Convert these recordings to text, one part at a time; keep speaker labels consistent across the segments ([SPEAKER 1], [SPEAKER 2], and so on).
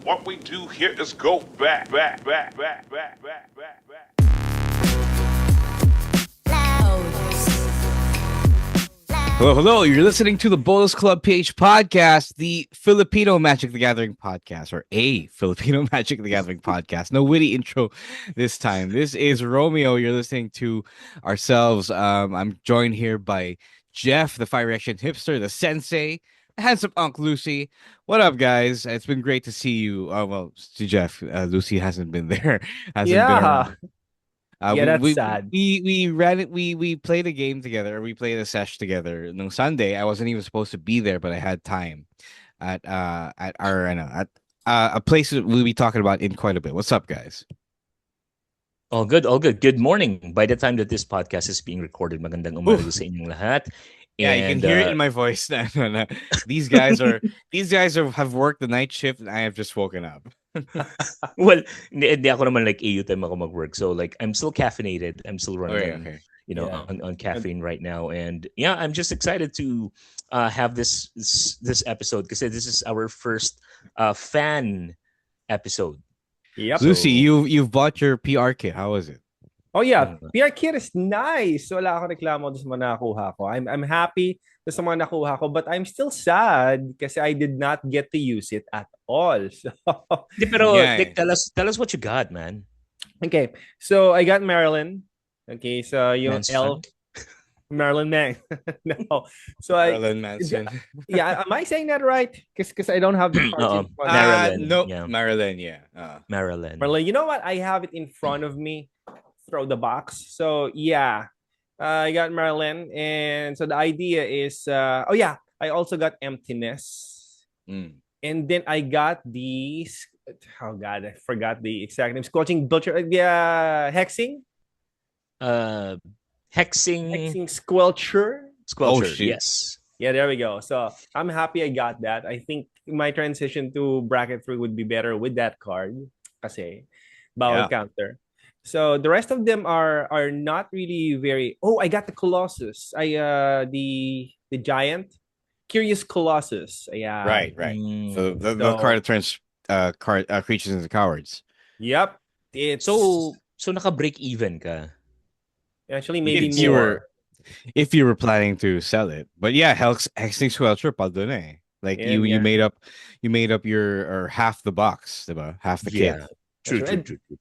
[SPEAKER 1] What we do here is go back, back, back, back, back, back, back, back.
[SPEAKER 2] Hello, hello. You're listening to the Bolas Club PH podcast, the Filipino Magic the Gathering podcast, or a Filipino Magic the Gathering podcast. No witty intro this time. This is Romeo. You're listening to ourselves. I'm joined here by Jeff, the Fire Reaction Hipster, the Sensei, the handsome Uncle Lucy. What up, guys? It's been great to see you. Well, to Jeff, Lucy hasn't been there, hasn't been
[SPEAKER 3] Yeah.
[SPEAKER 2] around.
[SPEAKER 3] Yeah,
[SPEAKER 2] We,
[SPEAKER 3] that's
[SPEAKER 2] we
[SPEAKER 3] sad.
[SPEAKER 2] we ran it. We played a game together. We played a sesh together. No Sunday, I wasn't even supposed to be there, but I had time at our I know at a place that we'll be talking about in quite a bit. What's up, guys?
[SPEAKER 4] All good, all good. Good morning. By the time that this podcast is being recorded, magandang umaga
[SPEAKER 2] Oof.
[SPEAKER 4] sa inyong lahat.
[SPEAKER 2] Yeah, you can
[SPEAKER 4] And
[SPEAKER 2] hear it in my voice. No. These guys have worked the night shift, and I have just woken up.
[SPEAKER 4] well, hindi ako naman like AU time ako mag-work. So like I'm still caffeinated. I'm still running,
[SPEAKER 2] Okay.
[SPEAKER 3] Yeah.
[SPEAKER 4] on caffeine right now. And yeah, I'm just excited to have this episode because this is our first fan episode.
[SPEAKER 3] Yep.
[SPEAKER 2] Lucy, you've bought your PR kit. How is it?
[SPEAKER 3] Oh yeah, PR kit is nice. Wala akong reklamo doon sa mga nakuha ko. I'm happy doon sa mga nakuha ko, but I'm still sad kasi I did not get to use it at all. So
[SPEAKER 4] Pero
[SPEAKER 2] Yeah.
[SPEAKER 4] like, tell us what you got, man.
[SPEAKER 3] okay, so I got Marilyn. Okay, so yung
[SPEAKER 4] Manson?
[SPEAKER 3] Marilyn Mang. No. So I
[SPEAKER 2] Marilyn Manson.
[SPEAKER 3] yeah, am I saying that right? Because I don't have the cards in front of me.
[SPEAKER 4] Marilyn,
[SPEAKER 2] No,
[SPEAKER 4] yeah.
[SPEAKER 2] Marilyn. Yeah.
[SPEAKER 4] Marilyn.
[SPEAKER 3] Marilyn, you know what? I have it in front of me. Throw the box. So yeah, I got Marilyn, and so the idea is, oh yeah, I also got emptiness,
[SPEAKER 2] Mm.
[SPEAKER 3] and then I got these. Oh god, I forgot the exact name. Scorching butcher, yeah, hexing,
[SPEAKER 4] Hexing
[SPEAKER 3] squelcher.
[SPEAKER 4] Squelcher.
[SPEAKER 2] shit.
[SPEAKER 4] Yes.
[SPEAKER 3] Yeah, there we go. So I'm happy I got that. I think my transition to bracket 3 would be better with that card, kasi bawal
[SPEAKER 2] Yeah.
[SPEAKER 3] counter. So the rest of them are not really very. Oh, I got the Colossus. The giant, Curious Colossus. Yeah.
[SPEAKER 2] Right.
[SPEAKER 4] Mm.
[SPEAKER 2] So the
[SPEAKER 3] So-
[SPEAKER 2] card that turns creatures into cowards.
[SPEAKER 3] Yep. It's
[SPEAKER 4] So naka-break even ka.
[SPEAKER 3] actually maybe
[SPEAKER 2] If you
[SPEAKER 3] more.
[SPEAKER 2] if you were planning to sell it, but yeah, Hexing Squelcher pa dun eh. Like
[SPEAKER 3] Yeah,
[SPEAKER 2] you
[SPEAKER 3] yeah.
[SPEAKER 2] made up your or half the box, diba? Half the kit.
[SPEAKER 4] Yeah. True.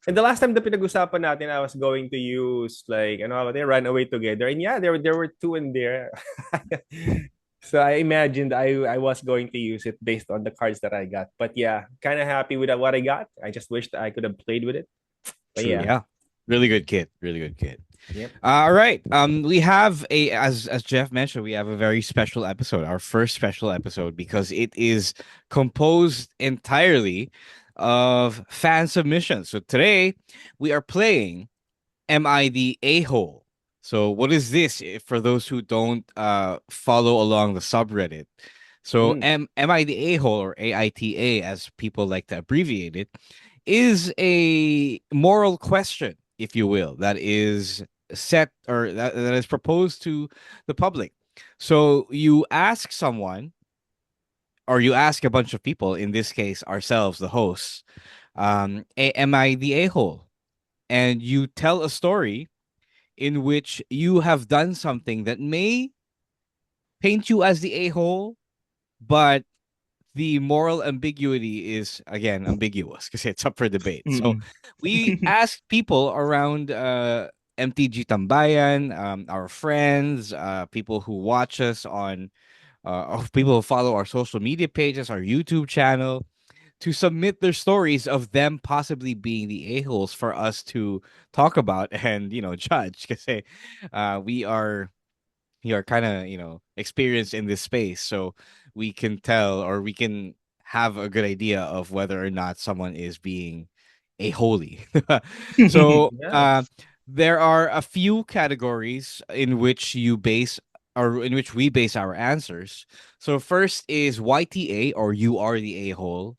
[SPEAKER 3] And the last time the pinag-usapan natin, I was going to use like they run away together, and yeah, there were two in there. So I imagined I was going to use it based on the cards that I got. But yeah, kind of happy with what I got. I just wish that I could have played with it. But
[SPEAKER 4] True.
[SPEAKER 3] yeah.
[SPEAKER 2] Really good kit. Really good kit.
[SPEAKER 3] Yep.
[SPEAKER 2] All right. We have as Jeff mentioned, we have a very special episode, our first special episode, because it is composed entirely of fan submissions. So today we are playing Am I the A-hole? So what is this for those who don't follow along the subreddit? So am I the A-hole, or AITA as people like to abbreviate it, is a moral question, if you will, that is set or that is proposed to the public. So you ask someone, or you ask a bunch of people, in this case ourselves, the hosts, am I the a-hole? And you tell a story in which you have done something that may paint you as the a-hole, but the moral ambiguity is again ambiguous because it's up for debate. So we asked people around MTG Tambayan, our friends, people who watch us on, of people who follow our social media pages, our YouTube channel, to submit their stories of them possibly being the a-holes for us to talk about and judge. Because we are kind of experienced in this space, so we can tell, or we can have a good idea of whether or not someone is being a holy. So
[SPEAKER 3] Yeah.
[SPEAKER 2] there are a few categories in which you base, or in which we base our answers. So first is YTA, or you are the a-hole.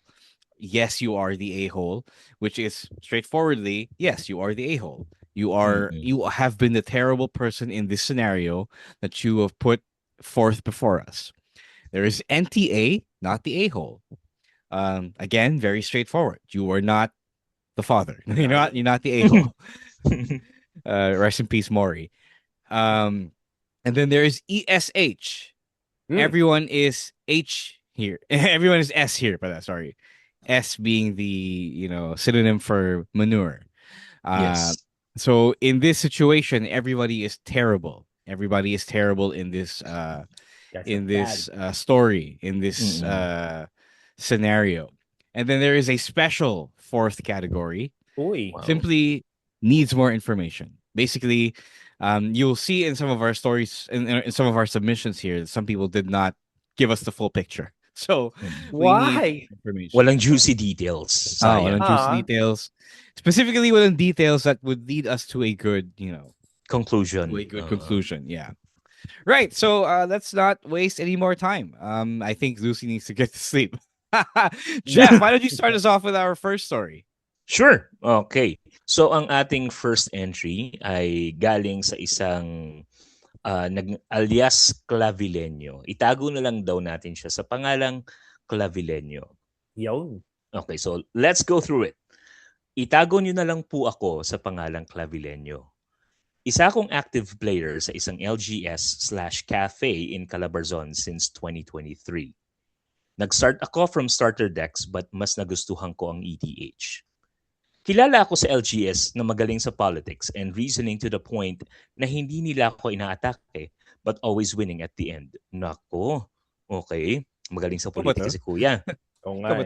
[SPEAKER 2] Yes, you are the a-hole, which is straightforwardly, yes, you are the a-hole. You have been the terrible person in this scenario that you have put forth before us. There is NTA, not the a-hole. Again, very straightforward. You are not the father. You're not the a-hole. Rest in peace, Maury. And then there is ESH. Everyone is H here. Everyone is S here, but sorry. S being the, synonym for manure.
[SPEAKER 4] Yes.
[SPEAKER 2] So in this situation, everybody is terrible. Everybody is terrible in this story, in this scenario. And then there is a special fourth category.
[SPEAKER 3] Uy.
[SPEAKER 4] Wow.
[SPEAKER 2] Simply needs more information. Basically, you'll see in some of our stories, in some of our submissions here, that some people did not give us the full picture. So we need
[SPEAKER 3] Why?
[SPEAKER 2] information.
[SPEAKER 4] Walang juicy details. Sayang.
[SPEAKER 2] Walang juicy details. Specifically, walang details that would lead us to a good,
[SPEAKER 4] Conclusion.
[SPEAKER 2] to a good conclusion. Yeah. Right. So let's not waste any more time. I think Lucy needs to get to sleep. Jeff, why don't you start us off with our first story?
[SPEAKER 4] Sure. Okay. So ang ating first entry ay galing sa isang alias Clavileño. Itago na lang daw natin siya sa pangalang Clavileño.
[SPEAKER 3] Yun.
[SPEAKER 4] Okay, so let's go through it. Itago niyo na lang po ako sa pangalang Clavileño. Isa akong active player sa isang LGS/cafe in Calabarzon since 2023. Nag-start ako from starter decks but mas nagustuhan ko ang EDH. Kilala ako sa LGS na magaling sa politics and reasoning to the point na hindi nila ako inaatake but always winning at the end. Nako, okay. Magaling sa politika si Kuya.
[SPEAKER 3] Oo nga.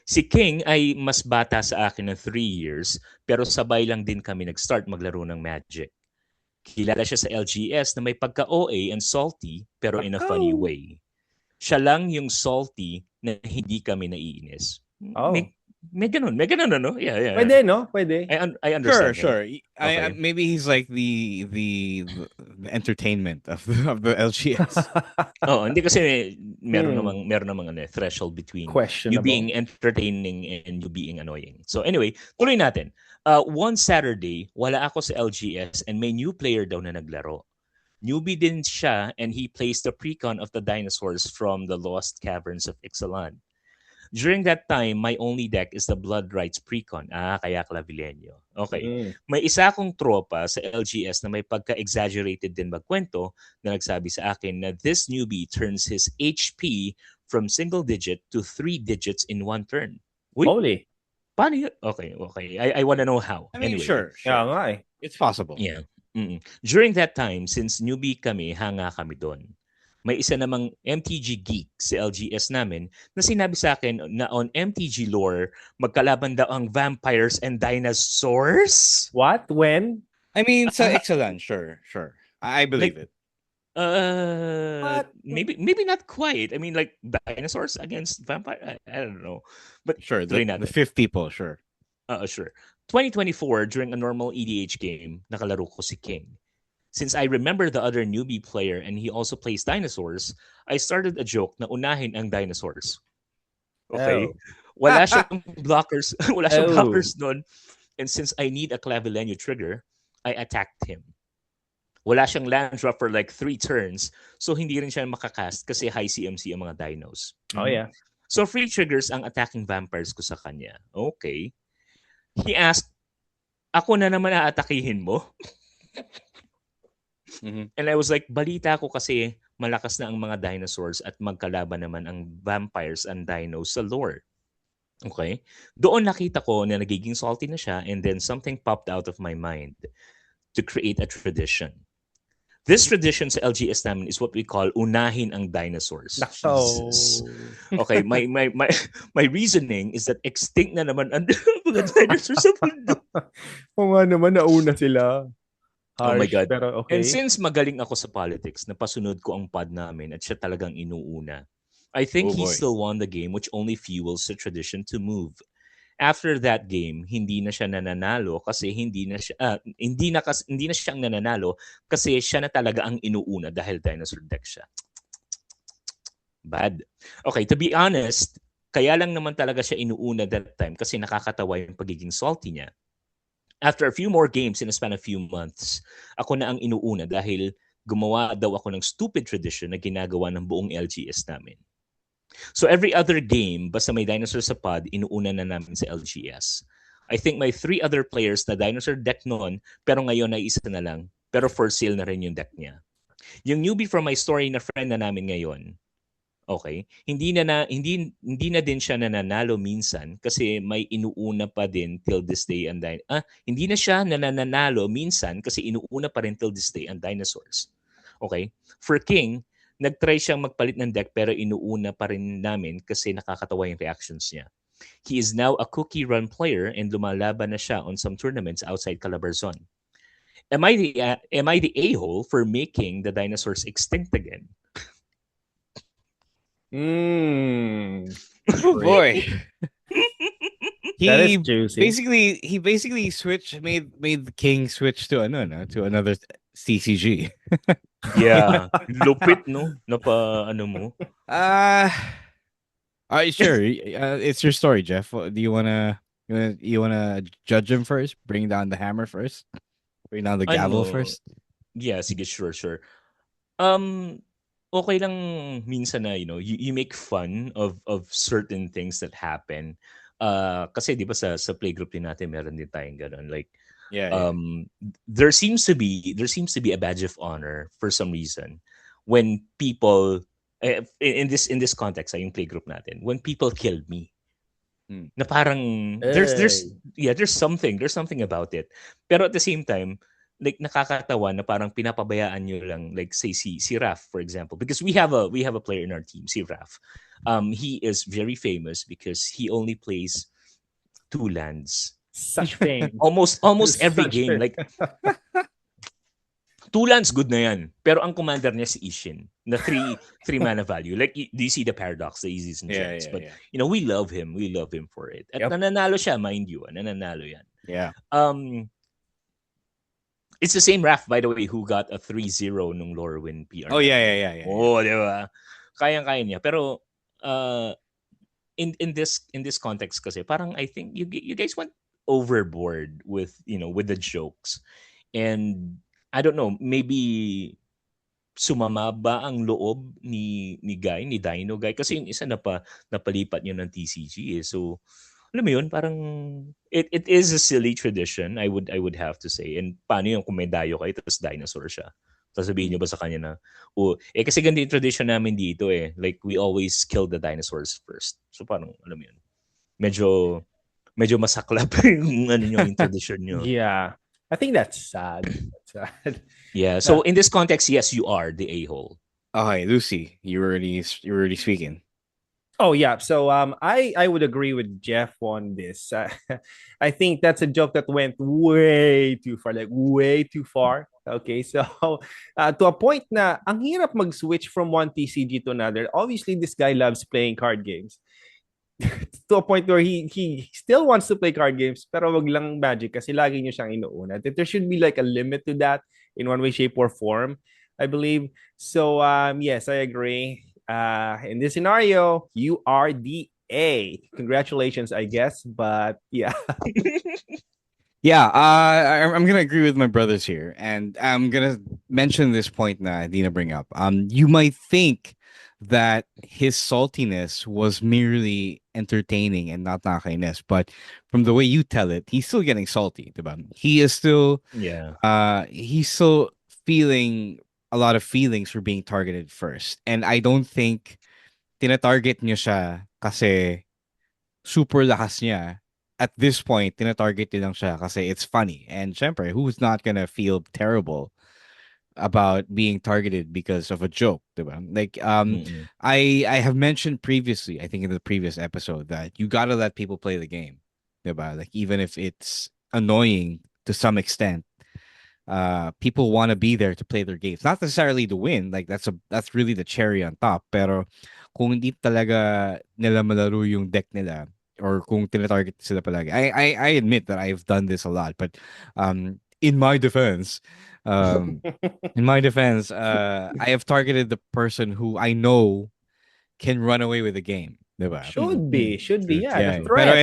[SPEAKER 4] Si King ay mas bata sa akin ng 3 years pero sabay lang din kami nag-start maglaro ng Magic. Kilala siya sa LGS na may pagka-OA and salty pero in a funny way. Siya lang yung salty na hindi kami naiinis.
[SPEAKER 3] Oh.
[SPEAKER 4] May ganun, ano? Yeah.
[SPEAKER 3] Pwede, no? Pwede.
[SPEAKER 4] I understand.
[SPEAKER 2] Sure.
[SPEAKER 4] Okay.
[SPEAKER 2] Maybe he's like the entertainment of the LGS.
[SPEAKER 4] Hindi kasi meron namang threshold between you being entertaining and you being annoying. So anyway, tuloy natin. One Saturday, wala ako sa LGS and may new player daw na naglaro. Newbie din siya and he plays the precon of the dinosaurs from the Lost Caverns of Ixalan. During that time, my only deck is the Blood Rights Precon. Kaya Clavileño. Okay. May isa akong tropa sa LGS na may pagka-exaggerated din magkwento na nagsabi sa akin na this newbie turns his HP from single digit to 3 digits in one turn. Uy,
[SPEAKER 3] Holy.
[SPEAKER 4] Paano yun? Okay. I want to know how.
[SPEAKER 2] I mean,
[SPEAKER 4] anyway.
[SPEAKER 2] sure.
[SPEAKER 3] Yeah, nga eh.
[SPEAKER 2] It's possible.
[SPEAKER 4] Yeah. During that time, since newbie kami, hanga kami doon. May isa namang MTG geek sa LGS namin na sinabi sa akin na on MTG lore, magkalaban daw ang vampires and dinosaurs.
[SPEAKER 3] What? When?
[SPEAKER 2] I mean, sa Ixalan, sure. I believe it.
[SPEAKER 4] Maybe not quite. I mean, like dinosaurs against vampire. I don't know. But
[SPEAKER 2] sure, the fifth people, sure.
[SPEAKER 4] Sure. 2024, during a normal EDH game, nakalaro ko si King. Since I remember the other newbie player and he also plays dinosaurs, I started a joke na unahin ang dinosaurs. Okay?
[SPEAKER 3] Oh.
[SPEAKER 4] Wala siyang blockers. Wala siyang blockers nun. And since I need a Clavileño trigger, I attacked him. Wala siyang land drop for like 3 turns, so hindi rin siya makakast kasi high CMC ang mga dinos.
[SPEAKER 3] Oh, yeah.
[SPEAKER 4] So free triggers ang attacking vampires ko sa kanya. Okay. He asked, ako na naman aatakihin mo? And I was like, balita ko kasi malakas na ang mga dinosaurs at magkalaban naman ang vampires and dinos sa lore. Okay? Doon nakita ko na nagiging salty na siya and then something popped out of my mind to create a tradition. This tradition sa LGS namin is what we call unahin ang dinosaurs. Jesus. Okay, my reasoning is that extinct na naman ang mga dinosaurs sa mundo.
[SPEAKER 3] Oo nga naman, nauna sila. Harsh,
[SPEAKER 4] oh my God.
[SPEAKER 3] Pero okay.
[SPEAKER 4] And since magaling ako sa politics, napasunod ko ang pod namin at siya talagang inuuna. I think he still won the game which only fuels the tradition to move. After that game, hindi na siya nananalo kasi hindi na siya ang nananalo kasi siya na talaga ang inuuna dahil dinosaur deck siya. Bad. Okay, to be honest, kaya lang naman talaga siya inuuna that time kasi nakakatawa yung pagiging salty niya. After a few more games in a span of few months, ako na ang inuuna dahil gumawa daw ako ng stupid tradition na ginagawa ng buong LGS namin. So every other game, basta may dinosaur sa pod, inuuna na namin sa LGS. I think may 3 other players na dinosaur deck noon, pero ngayon ay isa na lang. Pero for sale na rin yung deck niya. Yung newbie from my story na friend na namin ngayon, okay, hindi na din siya nananalo minsan kasi may inuuna pa din till this day hindi na siya nananalo minsan kasi inuuna pa rin till this day ang dinosaurs. Okay? For King, nagtry siyang magpalit ng deck pero inuuna pa rin namin kasi nakakatawa yung reactions niya. He is now a cookie run player and lumalaban na siya on some tournaments outside Calabarzon. Am I the a-hole for making the dinosaurs extinct again?
[SPEAKER 2] Oh boy.
[SPEAKER 3] That is juicy.
[SPEAKER 2] He basically made the king switch to another CCG.
[SPEAKER 4] Yeah. Lupit, no? Ano mo?
[SPEAKER 2] Sure. It's your story, Jeff. Do you wanna judge him first? Bring down the hammer first? Bring down the gavel first?
[SPEAKER 4] Yeah, sige, sure. Okay lang minsan na, you make fun of certain things that happen. Kasi di ba sa playgroup din natin meron din tayong ganun. Like, there seems to be a badge of honor for some reason when people in this context yung playgroup natin, when people killed me. Na parang there's something about it. Pero at the same time, like nakakatawa na parang pinapabayaan nyo lang, like say si Raf for example, because we have a player in our team, si Raf. He is very famous because he only plays 2 lands.
[SPEAKER 3] Such fame.
[SPEAKER 4] Almost every game. Like 2 lands good na yan. Pero ang commander niya si Ishin na 3 mana value. Like do you see the paradox, the easies and chance? But we love him. We love him for it. At nananalo siya, mind you. Nananalo yan.
[SPEAKER 2] Yeah.
[SPEAKER 4] It's the same Raf, by the way, who got a 3-0 nung Lorwyn PR.
[SPEAKER 2] Oh, yeah.
[SPEAKER 4] Oh, di ba? Kayang-kaya niya. Pero in this context kasi, parang I think you guys went overboard with the jokes. And I don't know, maybe sumama ba ang loob ni Dino Guy? Kasi yung isa napalipat niyo ng TCG eh. So, alam mo yun, parang it is a silly tradition, I would have to say. And paano yung kung may dayo kayo tapos dinosaur siya? Sasabihin niyo ba sa kanya na, kasi ganito yung tradition namin dito eh. Like, we always kill the dinosaurs first. So parang, alam mo yun, medyo masaklap yung yung tradition niyo.
[SPEAKER 3] Yeah. I think that's sad.
[SPEAKER 4] Yeah. So in this context, yes, you are the a-hole.
[SPEAKER 2] Okay, Luci, you were already speaking.
[SPEAKER 3] Oh yeah, so I would agree with Jeff on this. I think that's a joke that went way too far, like way too far. Okay, so to a point na ang hirap mag-switch from one TCG to another. Obviously, this guy loves playing card games. To a point where he still wants to play card games, pero wag lang Magic kasi lagi niyo siyang inuuna. There should be like a limit to that in one way, shape, or form, I believe. So yes, I agree. In this scenario, you are the A. Congratulations, I guess. But yeah.
[SPEAKER 2] Yeah, I'm gonna agree with my brothers here, and I'm gonna mention this point that Dina bring up. You might think that his saltiness was merely entertaining and not nakakainis, but from the way you tell it, he's still getting salty, diba? He is still he's still feeling a lot of feelings for being targeted first. And I don't think tinatarget niya siya kasi super lakas niya. At this point, tinatarget niya lang siya kasi it's funny. And syempre, who's not gonna feel terrible about being targeted because of a joke, diba? Like, I have mentioned previously, I think in the previous episode, that you gotta let people play the game, diba? Like, even if it's annoying to some extent, people want to be there to play their games, not necessarily to win. Like that's really the cherry on top. Pero kung hindi talaga nila malaro yung deck nila, or kung tinatarget sila palagi, I admit that I've done this a lot. But in my defense, I have targeted the person who I know can run away with the game. Diba?
[SPEAKER 3] Should be. Yeah.
[SPEAKER 2] Pero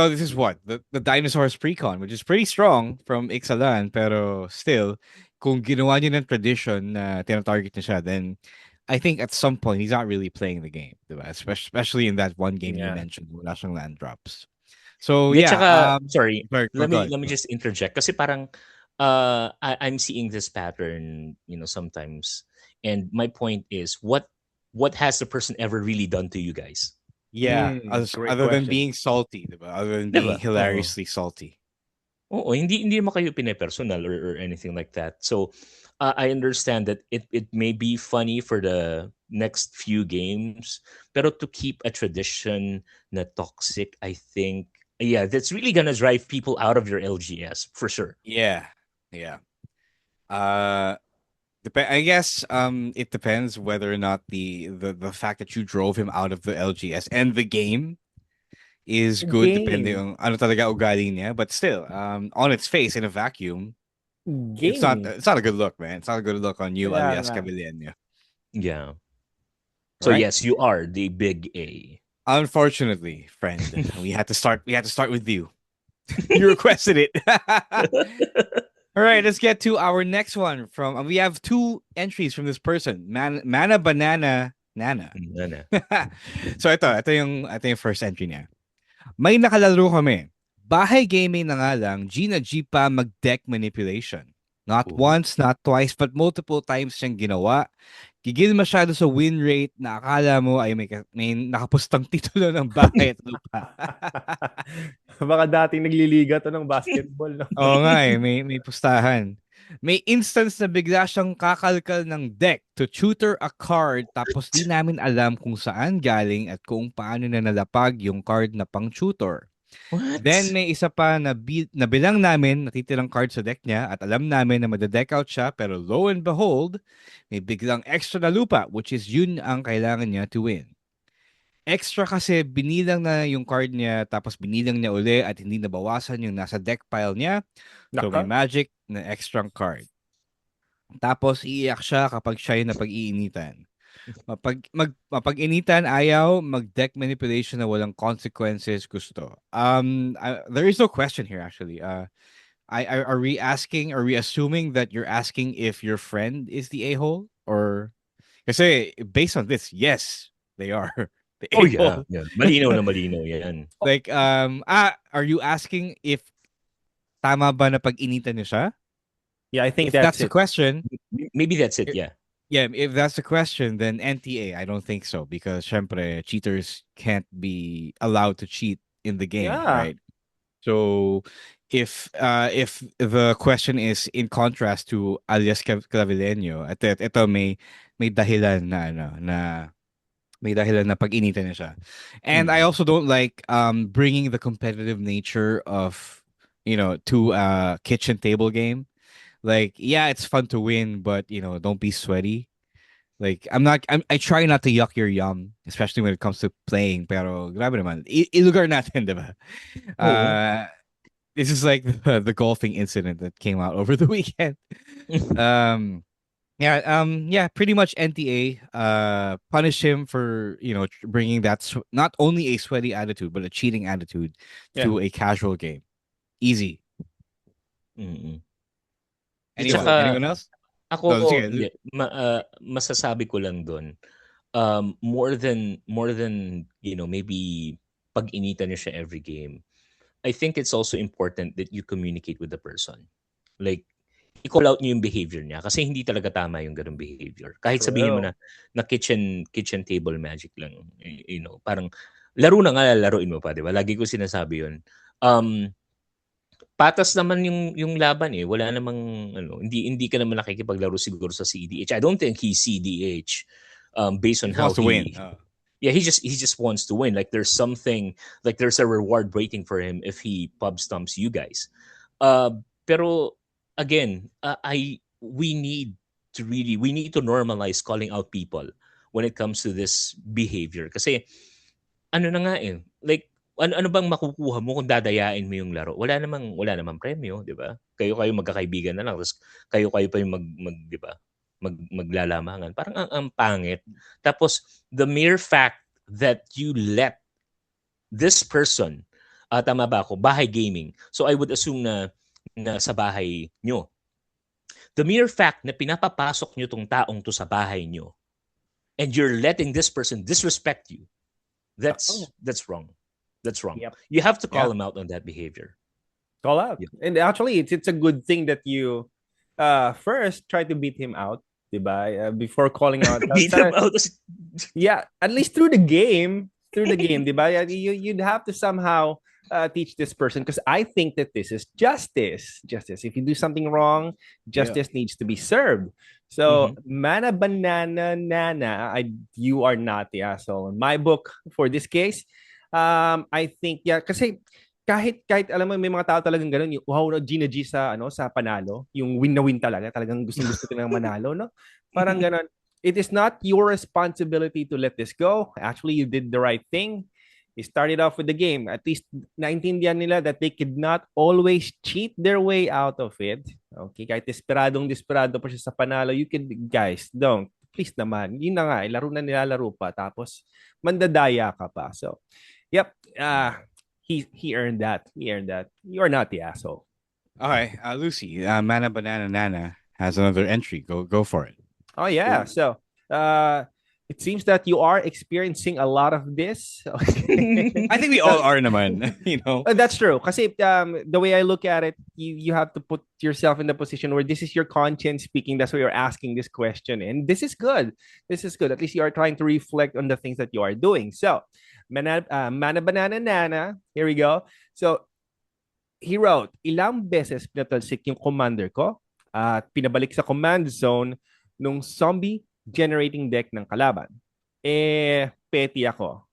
[SPEAKER 2] this is what the dinosaurs precon, which is pretty strong from Ixalan, pero still, kung ginawa niyo ng tradition na tinatarget niya siya, then I think at some point he's not really playing the game, diba? Especially in that one game you
[SPEAKER 3] Yeah.
[SPEAKER 2] mentioned, wala siyang land drops. So
[SPEAKER 4] Di,
[SPEAKER 2] yeah,
[SPEAKER 4] tsaka, sorry,
[SPEAKER 2] go ahead.
[SPEAKER 4] let me just interject kasi parang I'm seeing this pattern, sometimes. And my point is, what has the person ever really done to you guys?
[SPEAKER 2] Yeah,
[SPEAKER 3] Great
[SPEAKER 2] other than
[SPEAKER 3] question.
[SPEAKER 2] being salty, diba? Other than being
[SPEAKER 4] Diba?
[SPEAKER 2] hilariously salty.
[SPEAKER 4] Oo, hindi naman kayo pine-personal or anything like that. So, I understand that it may be funny for the next few games, pero to keep a tradition na toxic, I think, yeah, that's really gonna drive people out of your LGS for sure.
[SPEAKER 2] Yeah, yeah. I guess it depends whether or not the fact that you drove him out of the LGS and the game is good depending
[SPEAKER 3] Game.
[SPEAKER 2] on ano talaga ugali niya, but still on its face in a vacuum
[SPEAKER 3] Game.
[SPEAKER 2] it's not a good look, man. It's not a good look on you,
[SPEAKER 3] Kaya
[SPEAKER 2] alias
[SPEAKER 3] nga.
[SPEAKER 2] Cavilleno.
[SPEAKER 4] Yeah. So
[SPEAKER 2] Right?
[SPEAKER 4] yes, you are the big A.
[SPEAKER 2] Unfortunately, friend, we had to start with you. You requested it. All right, let's get to our next one from we have two entries from this person. Mana Banana Nana.
[SPEAKER 4] Ano?
[SPEAKER 2] So ito yung first entry niya. May nakalaro kami. Bahay gaming na nga lang, G na G pa mag-deck manipulation. Not
[SPEAKER 4] Ooh.
[SPEAKER 2] once, not twice, but multiple times siyang ginawa. Gigil masyado sa win rate na akala mo ay may nakapustang titulo ng bahay at lupa.
[SPEAKER 3] Baka dating nagliliga to ng basketball, no?
[SPEAKER 2] Oo nga may pustahan. May instance na bigla siyang kakalkal ng deck to tutor a card tapos di namin alam kung saan galing at kung paano na nalapag yung card na pang tutor.
[SPEAKER 4] What?
[SPEAKER 2] Then may isa pa na, na bilang namin natitirang card sa deck niya at alam namin na madadeck out siya pero lo and behold, may biglang extra na lupa which is yun ang kailangan niya to win. Extra kasi binilang na yung card niya tapos binilang niya uli at hindi nabawasan yung nasa deck pile niya. So may
[SPEAKER 3] Naka.
[SPEAKER 2] magic na extra card. Tapos iiyak siya kapag siya yung napag-iinitan. Mapag-initan ayaw, mag-deck manipulation na walang consequences gusto. There is no question here actually. Are we assuming that you're asking if your friend is the a-hole? Or kasi based on this, yes, they are the
[SPEAKER 4] Oh yeah,
[SPEAKER 2] a-hole.
[SPEAKER 4] yeah. Malinaw na malinaw yan.
[SPEAKER 2] Like, are you asking if tama ba na pag-initan niya siya?
[SPEAKER 3] Yeah, I think
[SPEAKER 2] If that's
[SPEAKER 3] that's
[SPEAKER 2] the
[SPEAKER 3] it.
[SPEAKER 2] question,
[SPEAKER 4] Maybe that's it, yeah.
[SPEAKER 2] yeah, if that's the question, then NTA, I don't think so because syempre, cheaters can't be allowed to cheat in the game,
[SPEAKER 3] Yeah.
[SPEAKER 2] right? So if the question is in contrast to alias Clavileño, at ito may dahilan na may dahilan na pag-initan niya siya. And I also don't like bringing the competitive nature of to a kitchen table game. Like, yeah, it's fun to win, but don't be sweaty. Like, I try not to yuck your yum, especially when it comes to playing. Pero grabe naman. Ilugar natin, diba?
[SPEAKER 4] Oo.
[SPEAKER 2] This is like the golfing incident that came out over the weekend. Yeah, pretty much NTA punish him for, bringing that not only a sweaty attitude but a cheating attitude to a casual game. Easy.
[SPEAKER 4] Mm-mm.
[SPEAKER 2] Anyone else?
[SPEAKER 4] Ako,
[SPEAKER 2] No, sige.
[SPEAKER 4] hindi. Masasabi ko lang doon, more than, maybe pag-initan niyo siya every game, I think it's also important that you communicate with the person. Like, i-call out niyo yung behavior niya kasi hindi talaga tama yung ganung behavior. Kahit sabihin mo na kitchen table magic lang, parang laro na nga, laruin mo pa, di ba? Lagi ko sinasabi yun. Patas naman yung laban eh. Wala namang hindi ka naman nakikipaglaro siguro sa CDH. I don't think he's CDH based on
[SPEAKER 2] He
[SPEAKER 4] how
[SPEAKER 2] wants to win.
[SPEAKER 4] Yeah, he just wants to win. Like there's something, like there's a reward waiting for him if he pub stomps you guys. Pero again, we need to normalize calling out people when it comes to this behavior. Kasi ano na nga eh, like ano bang makukuha mo kung dadayain mo yung laro? Wala namang premyo, 'di ba? Kayo magkakaibigan na lang, tapos kayo pa yung 'di ba? Maglalamangan. Parang ang pangit. Tapos the mere fact that you let this person, tama ba ako, bahay gaming. So I would assume na sa bahay nyo. The mere fact na pinapapasok nyo tong taong to sa bahay nyo, and you're letting this person disrespect you, that's wrong. That's wrong.
[SPEAKER 3] Yep.
[SPEAKER 4] You have to call him out on that behavior.
[SPEAKER 3] Call out. Yeah. And actually, it's a good thing that you first try to beat him out, diba? Before calling out.
[SPEAKER 4] Beat him out.
[SPEAKER 3] Yeah, at least through the game. Diba? You'd have to somehow teach this person, because I think that this is justice. Justice. If you do something wrong, justice needs to be served. So, mana banana nana, you are not the asshole. In my book, for this case, I think, kasi kahit alam mo, may mga tao talagang ganun, yung wow, Gina G sa panalo, yung win na win talagang gusto nilang manalo, no? Parang ganun. It is not your responsibility to let this go. Actually, you did the right thing. You started off with the game. At least naintindihan nila that they could not always cheat their way out of it. Okay, kahit desperado pa siya sa panalo, you can, guys, don't. Please naman. Yun na nga, laro na nilalaro pa. Tapos, mandadaya ka pa. So, yep. He earned that. You're not the asshole.
[SPEAKER 2] Okay, Lucy, Mana Banana Nana has another entry. Go for it.
[SPEAKER 3] Oh yeah. So, it seems that you are experiencing a lot of this.
[SPEAKER 2] I think we all are naman, you know.
[SPEAKER 3] That's true. Kasi the way I look at it, you have to put yourself in the position where this is your conscience speaking. That's why you're asking this question. And this is good. At least you are trying to reflect on the things that you are doing. So, Mana Banana Nana, here we go. So, he wrote, ilang beses pinatalsik yung commander ko at pinabalik sa command zone nung zombie generating deck ng kalaban. Petty ako.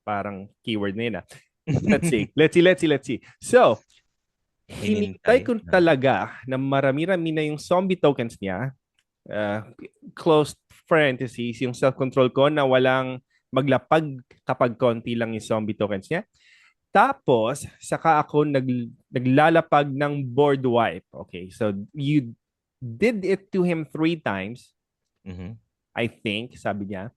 [SPEAKER 3] Parang keyword na yun. Let's see. So, hinintay ko talaga na marami-rami na yung zombie tokens niya. Close parentheses, yung self-control ko na walang maglapag kapag konti lang yung zombie tokens niya. Tapos, saka ako naglalapag ng board wipe. Okay, so you did it to him 3 times. I think, sabi niya.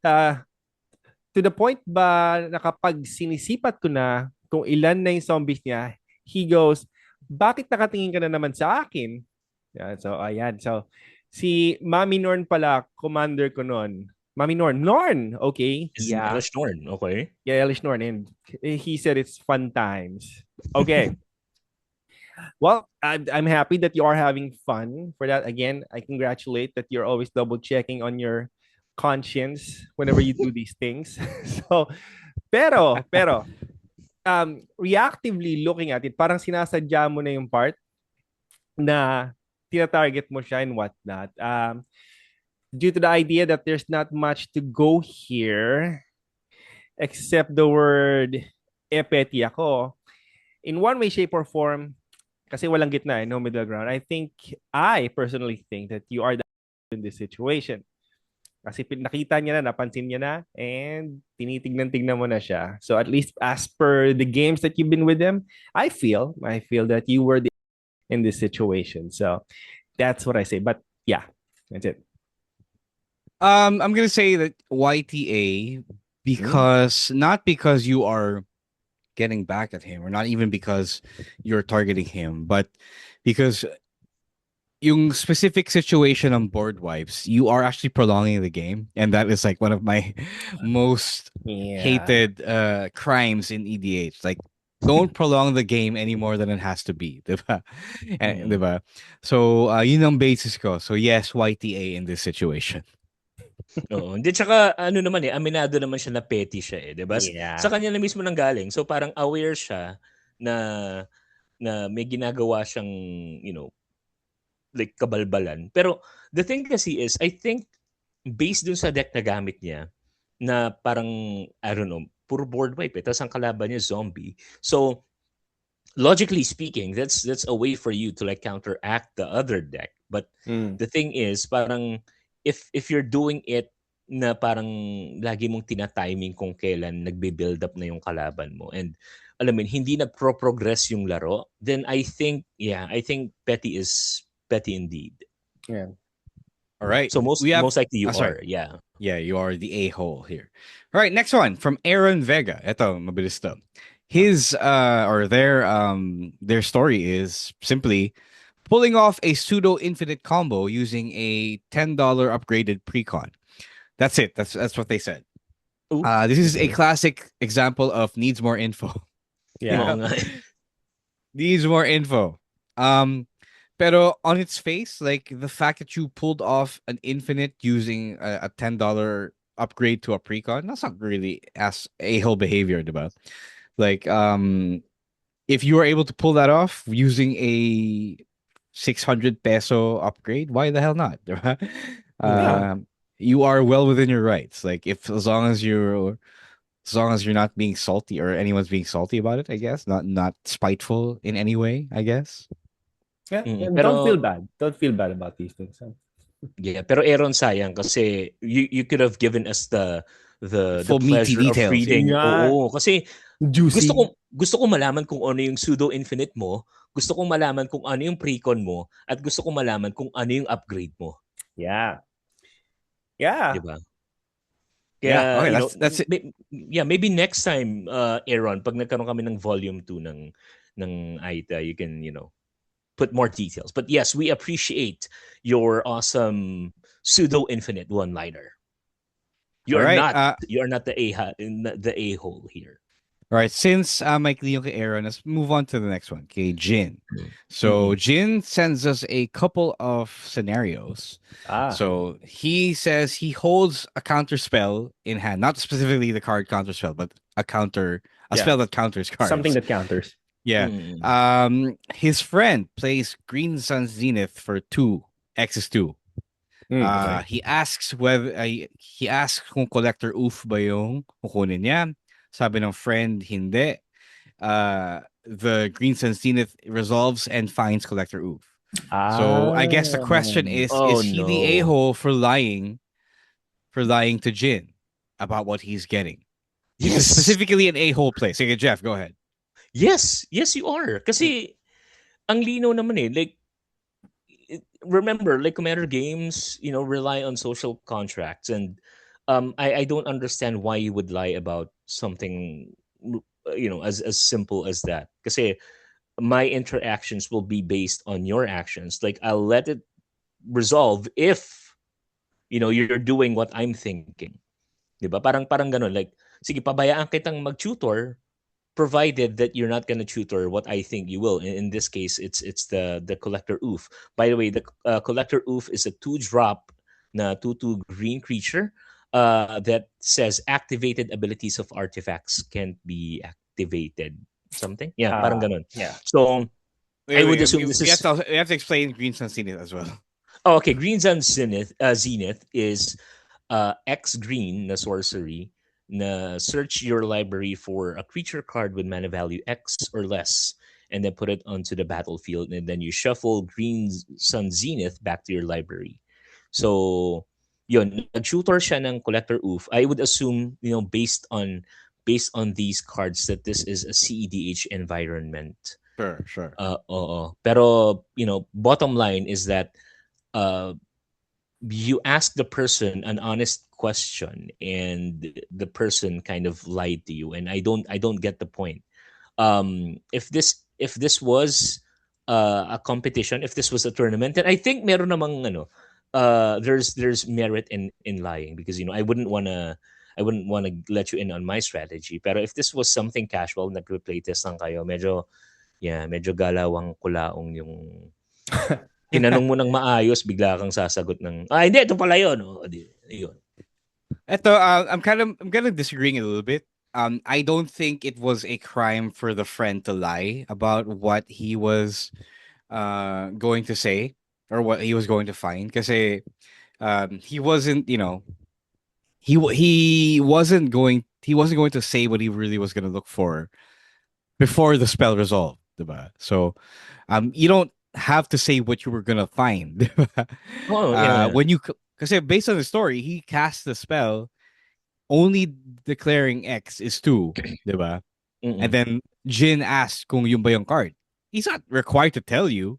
[SPEAKER 3] To the point ba na kapag sinisipat ko na kung ilan na yung zombies niya, he goes, bakit nakatingin ka na naman sa akin? Yeah, so, ayan. So, si Mami Norn pala, commander ko noon. Mami Norn, okay.
[SPEAKER 4] Elish Norn, okay.
[SPEAKER 3] Yeah, Elish Norn. And he said it's fun times. Okay. Well, I'm happy that you are having fun. For that, again, I congratulate that you're always double checking on your conscience whenever you do these things. So, pero, reactively looking at it, parang sinasadya mo na yung part na tinatarget mo siya and whatnot. Due to the idea that there's not much to go here except the word petty ako. In one way, shape, or form, kasi walang gitna, no middle ground, I personally think that you are the in this situation. Kasi nakita niya na, napansin niya na, and tinitignan-tignan mo na siya. So at least as per the games that you've been with them, I feel that you were the in this situation. So that's what I say. But yeah, that's it.
[SPEAKER 2] I'm gonna say that YTA because not because you are getting back at him, or not even because you're targeting him, but because yung specific situation on board wipes, you are actually prolonging the game, and that is like one of my most hated crimes in EDH. Like, don't prolong the game any more than it has to be, diba? Diba? So yun ang basis ko. So yes, YTA in this situation.
[SPEAKER 4] Oo. Hindi, tsaka aminado naman siya na petty siya eh, 'di ba? Yeah. Sa kanya na mismo nanggaling. So parang aware siya na may ginagawa siyang, like kabalbalan. Pero the thing kasi is, I think based dun sa deck na gamit niya, na parang, I don't know, puro board wipe eh. Tapos ang kalaban niya zombie. So logically speaking, that's a way for you to like counteract the other deck. But the thing is, parang if you're doing it na parang lagi mong tina-timing kung kailan nagbe-build up na yung kalaban mo, and alam mo, hindi nagpro-progress yung laro, then I think petty is petty indeed.
[SPEAKER 3] Yeah.
[SPEAKER 2] All right.
[SPEAKER 4] So most likely you are. Yeah.
[SPEAKER 2] Yeah, you are the a-hole here. All right, next one from Aaron Vega. Ito, mabilis to. His or their story is simply pulling off a pseudo infinite combo using a $10 upgraded precon. That's it. That's what they said.
[SPEAKER 4] Ooh.
[SPEAKER 2] This is a classic example of needs more info.
[SPEAKER 3] Yeah.
[SPEAKER 2] Needs more info. Pero on its face, like the fact that you pulled off an infinite using a $10 upgrade to a precon, that's not really as a-hole behavior, diba? Like, if you were able to pull that off using a 600 peso upgrade, why the hell not? Diba?
[SPEAKER 3] Yeah.
[SPEAKER 2] You are well within your rights. Like, if as long as you're not being salty or anyone's being salty about it, I guess, not spiteful in any way, I guess.
[SPEAKER 3] Yeah. And don't feel
[SPEAKER 4] Pero
[SPEAKER 3] bad. Don't feel bad about these things.
[SPEAKER 4] yeah, pero Aaron sayang kasi you could have given us the
[SPEAKER 2] Full meaty
[SPEAKER 4] pleasure of
[SPEAKER 2] details.
[SPEAKER 4] reading.
[SPEAKER 3] Yeah.
[SPEAKER 4] Oo, kasi
[SPEAKER 3] Juicy.
[SPEAKER 4] gusto ko malaman kung ano yung pseudo infinite mo, gusto kong malaman kung ano yung precon mo, at gusto kong malaman kung ano yung upgrade mo,
[SPEAKER 3] Yeah.
[SPEAKER 4] 'di
[SPEAKER 3] Yeah.
[SPEAKER 4] ba?
[SPEAKER 2] Yeah,
[SPEAKER 4] Kaya,
[SPEAKER 2] okay,
[SPEAKER 4] you know,
[SPEAKER 2] that's it.
[SPEAKER 4] yeah, maybe next time, Aaron, pag nagkaroon kami ng volume 2 ng AITA, you can, you know, put more details. But yes, we appreciate your awesome pseudo infinite one-liner.
[SPEAKER 2] All right.
[SPEAKER 4] You are not the a-hole here.
[SPEAKER 2] All right, since Mike Leo kay Aaron, let's move on to the next one. Okay, Jin. So
[SPEAKER 4] Mm-mm.
[SPEAKER 2] Jin sends us a couple of scenarios. So he says he holds a counter spell in hand, not specifically the card counter spell, but a spell that counters cards.
[SPEAKER 3] Something that counters.
[SPEAKER 2] Yeah. His friend plays Green Sun Zenith for 2, X is 2.
[SPEAKER 3] Okay.
[SPEAKER 2] He asks kung collector oof ba yung kukunin niya. Sabi ng friend, hindi. The Green Sun Zenith resolves and finds collector oof. So I guess the question is he the a-hole for lying to Jin about what he's getting?
[SPEAKER 4] Yes.
[SPEAKER 2] This is specifically an a-hole play. Sige, Jeff, go ahead.
[SPEAKER 4] Yes, you are. Kasi ang lino naman eh. Like, remember, like Commander games, you know, rely on social contracts, and I don't understand why you would lie about something, you know, as simple as that. Kasi my interactions will be based on your actions. Like, I'll let it resolve if, you know, you're doing what I'm thinking. Diba? Parang ganun. Like, sige, pabayaan kitang mag-tutor provided that you're not going to tutor what I think you will. In this case, it's the collector oof. By the way, the collector oof is a 2-drop na 2/2 green creature that says activated abilities of artifacts can't be activated. Something, yeah, parang ganun.
[SPEAKER 3] Yeah.
[SPEAKER 4] So I would assume
[SPEAKER 2] we
[SPEAKER 4] this is.
[SPEAKER 2] We have to explain Green Sun Zenith as well.
[SPEAKER 4] Oh, okay, Green Sun Zenith is X green na sorcery na search your library for a creature card with mana value X or less and then put it onto the battlefield, and then you shuffle Green Sun Zenith back to your library. So yun, nag-tutor siya ng collector oof. I would assume, you know, based on these cards that this is a CEDH environment.
[SPEAKER 2] Sure.
[SPEAKER 4] Pero, you know, bottom line is that you ask the person an honest question and the person kind of lied to you, and I don't get the point. If this was a competition, if this was a tournament, then I think meron namang there's merit in lying, because, you know, I wouldn't want to let you in on my strategy. Pero if this was something casual, nagre-playtest lang kayo, medyo galawang kulaong yung tinanong mo ng maayos, bigla kang sasagot ng, hindi, ito pala yun. Yun.
[SPEAKER 2] I'm kind of disagreeing a little bit. I don't think it was a crime for the friend to lie about what he was going to say or what he was going to find, because he wasn't, you know, he wasn't going to say what he really was going to look for before the spell resolved, diba? So you don't have to say what you were gonna find.
[SPEAKER 4] Oh, yeah.
[SPEAKER 2] When you, because based on the story, he cast the spell only declaring X is 2, diba? And then Jin asked kung yung ba yung card. He's not required to tell you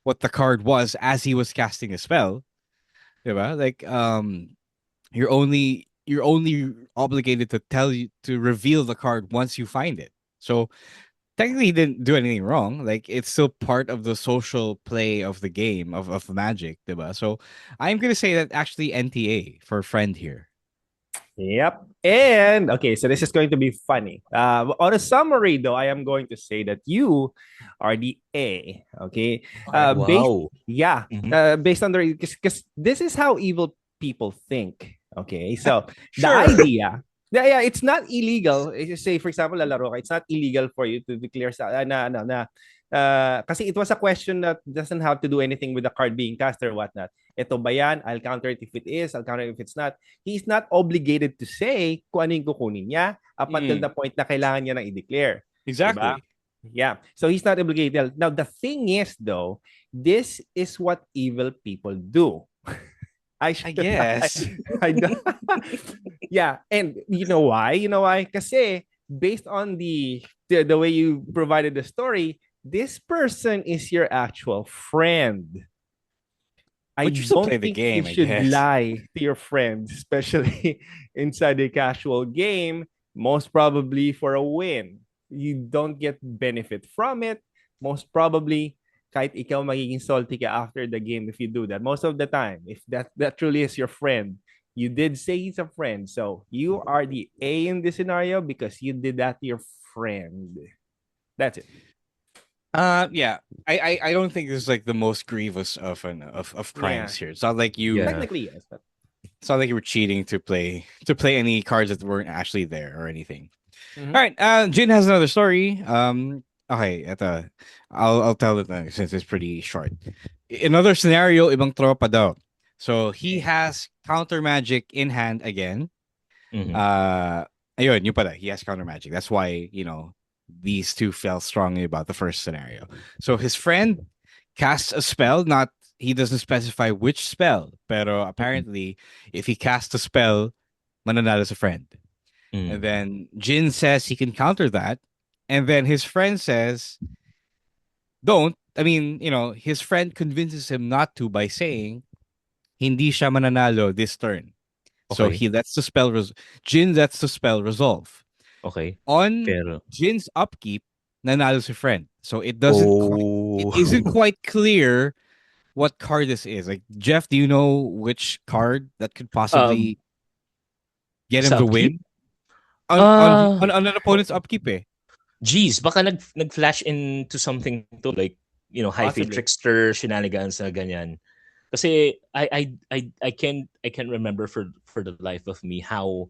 [SPEAKER 2] what the card was as he was casting the spell, diba? Like you're only obligated to tell you to reveal the card once you find it. So technically he didn't do anything wrong. Like, it's still part of the social play of the game of Magic, diba? So I'm gonna say that actually NTA for friend here.
[SPEAKER 3] Yep. And okay, so this is going to be funny. On a summary, though, I am going to say that you are the A. Okay. Based,
[SPEAKER 4] Wow.
[SPEAKER 3] yeah.
[SPEAKER 4] Mhm.
[SPEAKER 3] Based on the because this is how evil people think. Okay. So the
[SPEAKER 2] Sure.
[SPEAKER 3] idea. Yeah, it's not illegal. Say, for example, lalaro ka, it's not illegal for you to declare kasi it was a question that doesn't have to do anything with the card being cast or whatnot. Ito ba yan? I'll counter it if it is. I'll counter it if it's not. He's not obligated to say kung ano yung kukunin niya up until the point na kailangan niya nang i-declare. Diba?
[SPEAKER 2] Exactly.
[SPEAKER 3] Yeah. So he's not obligated. Now, the thing is, though, this is what evil people do.
[SPEAKER 2] I guess.
[SPEAKER 3] I don't. Yeah. And you know why? You know why? Kasi based on the way you provided the story, this person is your actual friend. I
[SPEAKER 2] But you still
[SPEAKER 3] don't
[SPEAKER 2] play the
[SPEAKER 3] think
[SPEAKER 2] game,
[SPEAKER 3] you
[SPEAKER 2] I
[SPEAKER 3] should
[SPEAKER 2] guess.
[SPEAKER 3] lie to your friends, especially inside a casual game, most probably for a win. You don't get benefit from it. Most probably, kahit ikaw magiging salty ka after the game if you do that. Most of the time, if that truly is your friend, you did say he's a friend. So you are the A in this scenario because you did that to your friend. That's it.
[SPEAKER 2] Yeah. I don't think this is like the most grievous of crimes here. It's not like you
[SPEAKER 4] Yeah.
[SPEAKER 3] Technically, yes. But
[SPEAKER 2] it's not like you were cheating to play any cards that weren't actually there or anything.
[SPEAKER 3] Mhm.
[SPEAKER 2] All right. Jin has another story. Okay, I'll tell it since it's pretty short. Another scenario, ibang tropa daw. So he has counter magic in hand again.
[SPEAKER 4] Mhm.
[SPEAKER 2] Ayun, yun pala. He has counter magic. That's why, these two felt strongly about the first scenario. So his friend casts a spell, not he doesn't specify which spell, pero apparently if he casts a spell, mananalo sa friend.
[SPEAKER 4] Mm.
[SPEAKER 2] And then Jin says he can counter that. And then his friend says, don't. I mean, his friend convinces him not to by saying, hindi siya mananalo this turn. So
[SPEAKER 4] Okay.
[SPEAKER 2] he lets the spell, Jin lets the spell resolve.
[SPEAKER 4] Okay.
[SPEAKER 2] On
[SPEAKER 4] Pero
[SPEAKER 2] Jin's upkeep, nanalo si friend. So it isn't
[SPEAKER 4] oh.
[SPEAKER 2] quite clear what card this is. Like, Jeff, do you know which card that could possibly get him
[SPEAKER 4] Sa
[SPEAKER 2] the
[SPEAKER 4] upkeep?
[SPEAKER 2] win? On an opponent's upkeep eh.
[SPEAKER 4] Geez, baka nag-flash into something to like, high fate
[SPEAKER 3] Possibly.
[SPEAKER 4] trickster shenanigans na ganyan. Kasi I can't remember for the life of me how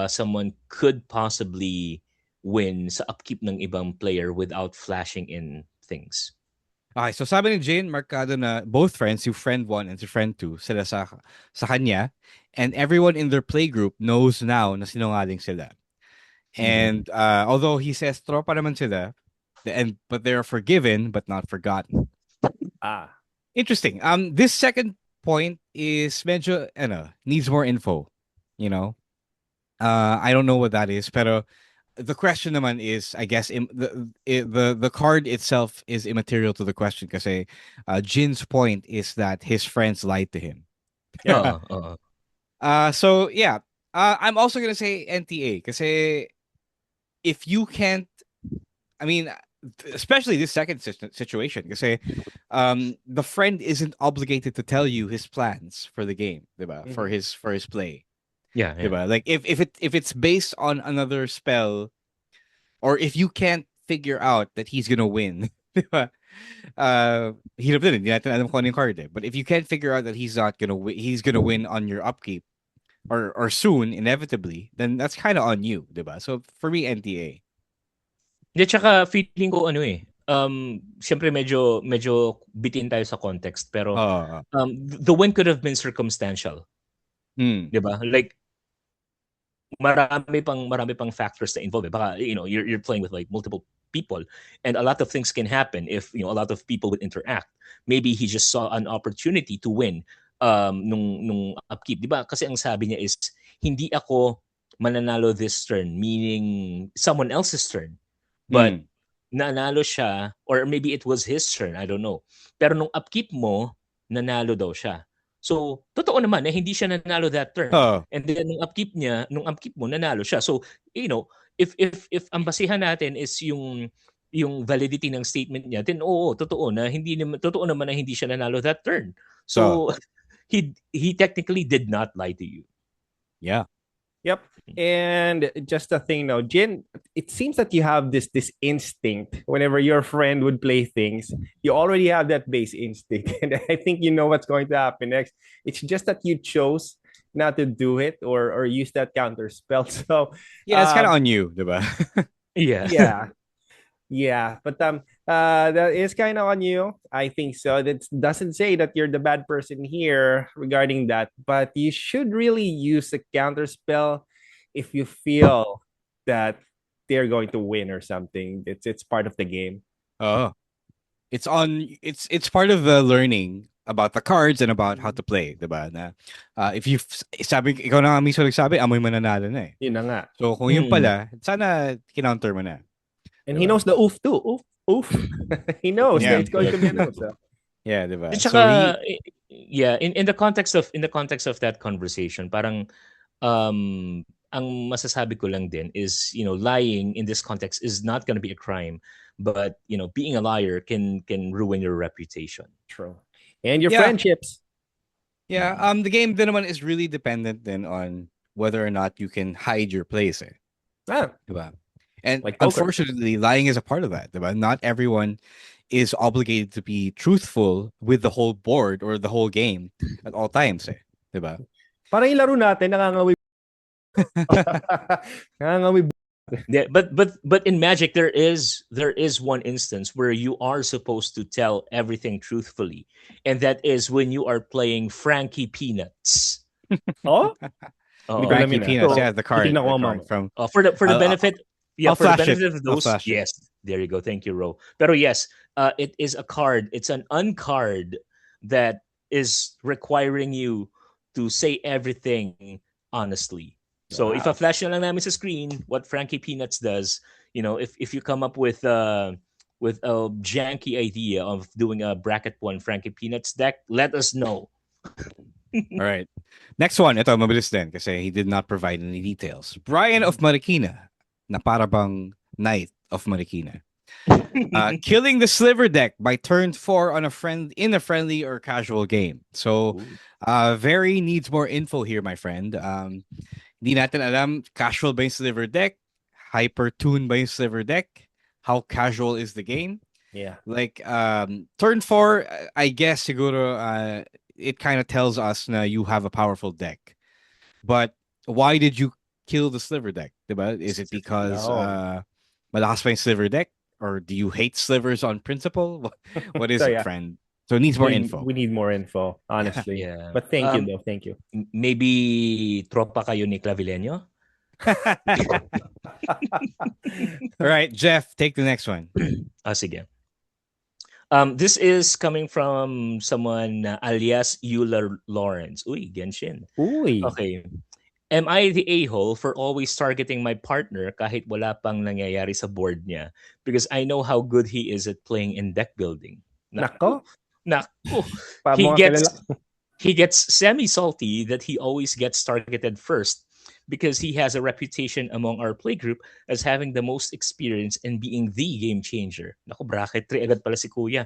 [SPEAKER 4] someone could possibly win sa upkeep ng ibang player without flashing in things.
[SPEAKER 2] Okay, so sabi ni Jane, markado na both friends, yung friend 1 and si friend 2, sila sa kanya, and everyone in their playgroup knows now na sinungaling sila. And although he says tropa naman sila, but they're forgiven but not forgotten. Interesting. This second point is medyo needs more info, I don't know what that is, pero the question naman is, I guess, the card itself is immaterial to the question kasi Jin's point is that his friends lied to him.
[SPEAKER 3] Yeah.
[SPEAKER 2] So yeah, I'm also gonna say NTA kasi if you can't, I mean, especially this second situation, kasi the friend isn't obligated to tell you his plans for the game, diba? For his play.
[SPEAKER 4] Yeah.
[SPEAKER 2] Diba? Like if it's based on another spell, or if you can't figure out that he's gonna win, diba? Hirap din, hindi natin alam kung ano yung card eh. But if you can't figure out that he's not gonna win, he's gonna win on your upkeep, or soon, inevitably, then that's kind of on you, diba? So for me, NTA.
[SPEAKER 4] Di, tsaka feeling ko siyempre medyo bitin tayo sa context, pero the win could have been circumstantial. Di ba? Like, marami pang factors na involved. Baka, you're playing with like multiple people, and a lot of things can happen if, a lot of people would interact. Maybe he just saw an opportunity to win nung upkeep. Di ba? Kasi ang sabi niya is, hindi ako mananalo this turn, meaning someone else's turn. But nanalo siya, or maybe it was his turn, I don't know. Pero nung upkeep mo, nanalo daw siya. So, totoo naman na hindi siya nanalo that turn. And then nung upkeep mo, nanalo siya. So, if ang basihan natin is yung validity ng statement niya, then totoo naman na hindi siya nanalo that turn. So, he technically did not lie to you.
[SPEAKER 2] Yeah.
[SPEAKER 3] Yep. And just a thing now, Jin, it seems that you have this instinct whenever your friend would play things. You already have that base instinct. And I think you know what's going to happen next. It's just that you chose not to do it or use that counter spell. So
[SPEAKER 2] Yeah, it's kind of on you, diba?
[SPEAKER 4] Yeah.
[SPEAKER 3] yeah. Yeah, but that is kind of on you. I think so. That doesn't say that you're the bad person here regarding that, but you should really use a counter spell if you feel that they're going to win or something. It's part of the game.
[SPEAKER 2] Oh, it's part of the learning about the cards and about how to play, diba? Na, if you sabi ikaw na nga mismo nagsabi, amoy mananalo na eh.
[SPEAKER 3] Yun na nga.
[SPEAKER 2] So kung yun pala, sana kinounter mo na.
[SPEAKER 3] And
[SPEAKER 2] Diba?
[SPEAKER 3] he knows the oof too. Oof, oof. He knows
[SPEAKER 2] Yeah.
[SPEAKER 3] that it's going to be an oof. So.
[SPEAKER 2] Yeah, diba?
[SPEAKER 4] At
[SPEAKER 2] So
[SPEAKER 4] saka, yeah, in the context of that conversation, parang ang masasabi ko lang din is, lying in this context is not going to be a crime, but being a liar can ruin your reputation.
[SPEAKER 3] True. And your
[SPEAKER 2] Yeah.
[SPEAKER 3] friendships.
[SPEAKER 2] Yeah, the game din naman is really dependent then on whether or not you can hide your place. Eh. Diba? And
[SPEAKER 3] Like poker.
[SPEAKER 2] unfortunately, lying is a part of that. Diba? Not everyone is obligated to be truthful with the whole board or the whole game at all times. Eh. Diba?
[SPEAKER 3] Parang yung laro natin, nangangawi. Nangangawi.
[SPEAKER 4] Yeah, but in Magic there is one instance where you are supposed to tell everything truthfully, and that is when you are playing Frankie Peanuts.
[SPEAKER 3] Oh?
[SPEAKER 2] Frankie Peanuts,
[SPEAKER 4] So,
[SPEAKER 2] yeah, the card from
[SPEAKER 4] for the benefit,
[SPEAKER 2] I'll
[SPEAKER 4] for the
[SPEAKER 2] flash
[SPEAKER 4] benefit
[SPEAKER 2] it.
[SPEAKER 4] of those, yes, there you go. Thank you, Ro. Pero yes, it is a card. It's an uncard that is requiring you to say everything honestly. So if a flash na lang namin sa screen, what Frankie Peanuts does, if you come up with a janky idea of doing a bracket 1 Frankie Peanuts deck, let us know.
[SPEAKER 2] All right. Next one, ito mabilis din kasi he did not provide any details. Brian of Marikina, na para bang Knight of Marikina. Killing the sliver deck by turn 4 on in a friendly or casual game. So, very needs more info here, my friend. Di natin alam, casual ba yung sliver deck? Hyper tune ba yung sliver deck? How casual is the game?
[SPEAKER 3] Yeah.
[SPEAKER 2] Like, turn 4, I guess siguro, it kind of tells us na you have a powerful deck. But why did you kill the sliver deck? Diba? Is it because malakas pa yung sliver deck? Or do you hate slivers on principle? What is it, friend? So it needs more info.
[SPEAKER 3] We need more info, honestly.
[SPEAKER 4] Yeah.
[SPEAKER 3] But thank you, though. Thank you.
[SPEAKER 4] Maybe tropa kayo ni Clavileño?
[SPEAKER 2] All right, Jeff, take the next one.
[SPEAKER 4] Sige. This is coming from someone alias Euler Lawrence. Uy, Genshin.
[SPEAKER 3] Uy.
[SPEAKER 4] Okay. Am I the a-hole for always targeting my partner kahit wala pang nangyayari sa board niya? Because I know how good he is at playing in deck building.
[SPEAKER 3] Nako.
[SPEAKER 4] He gets semi-salty that he always gets targeted first because he has a reputation among our playgroup as having the most experience and being the game changer. Naku, bracket 3 agad pala si Kuya.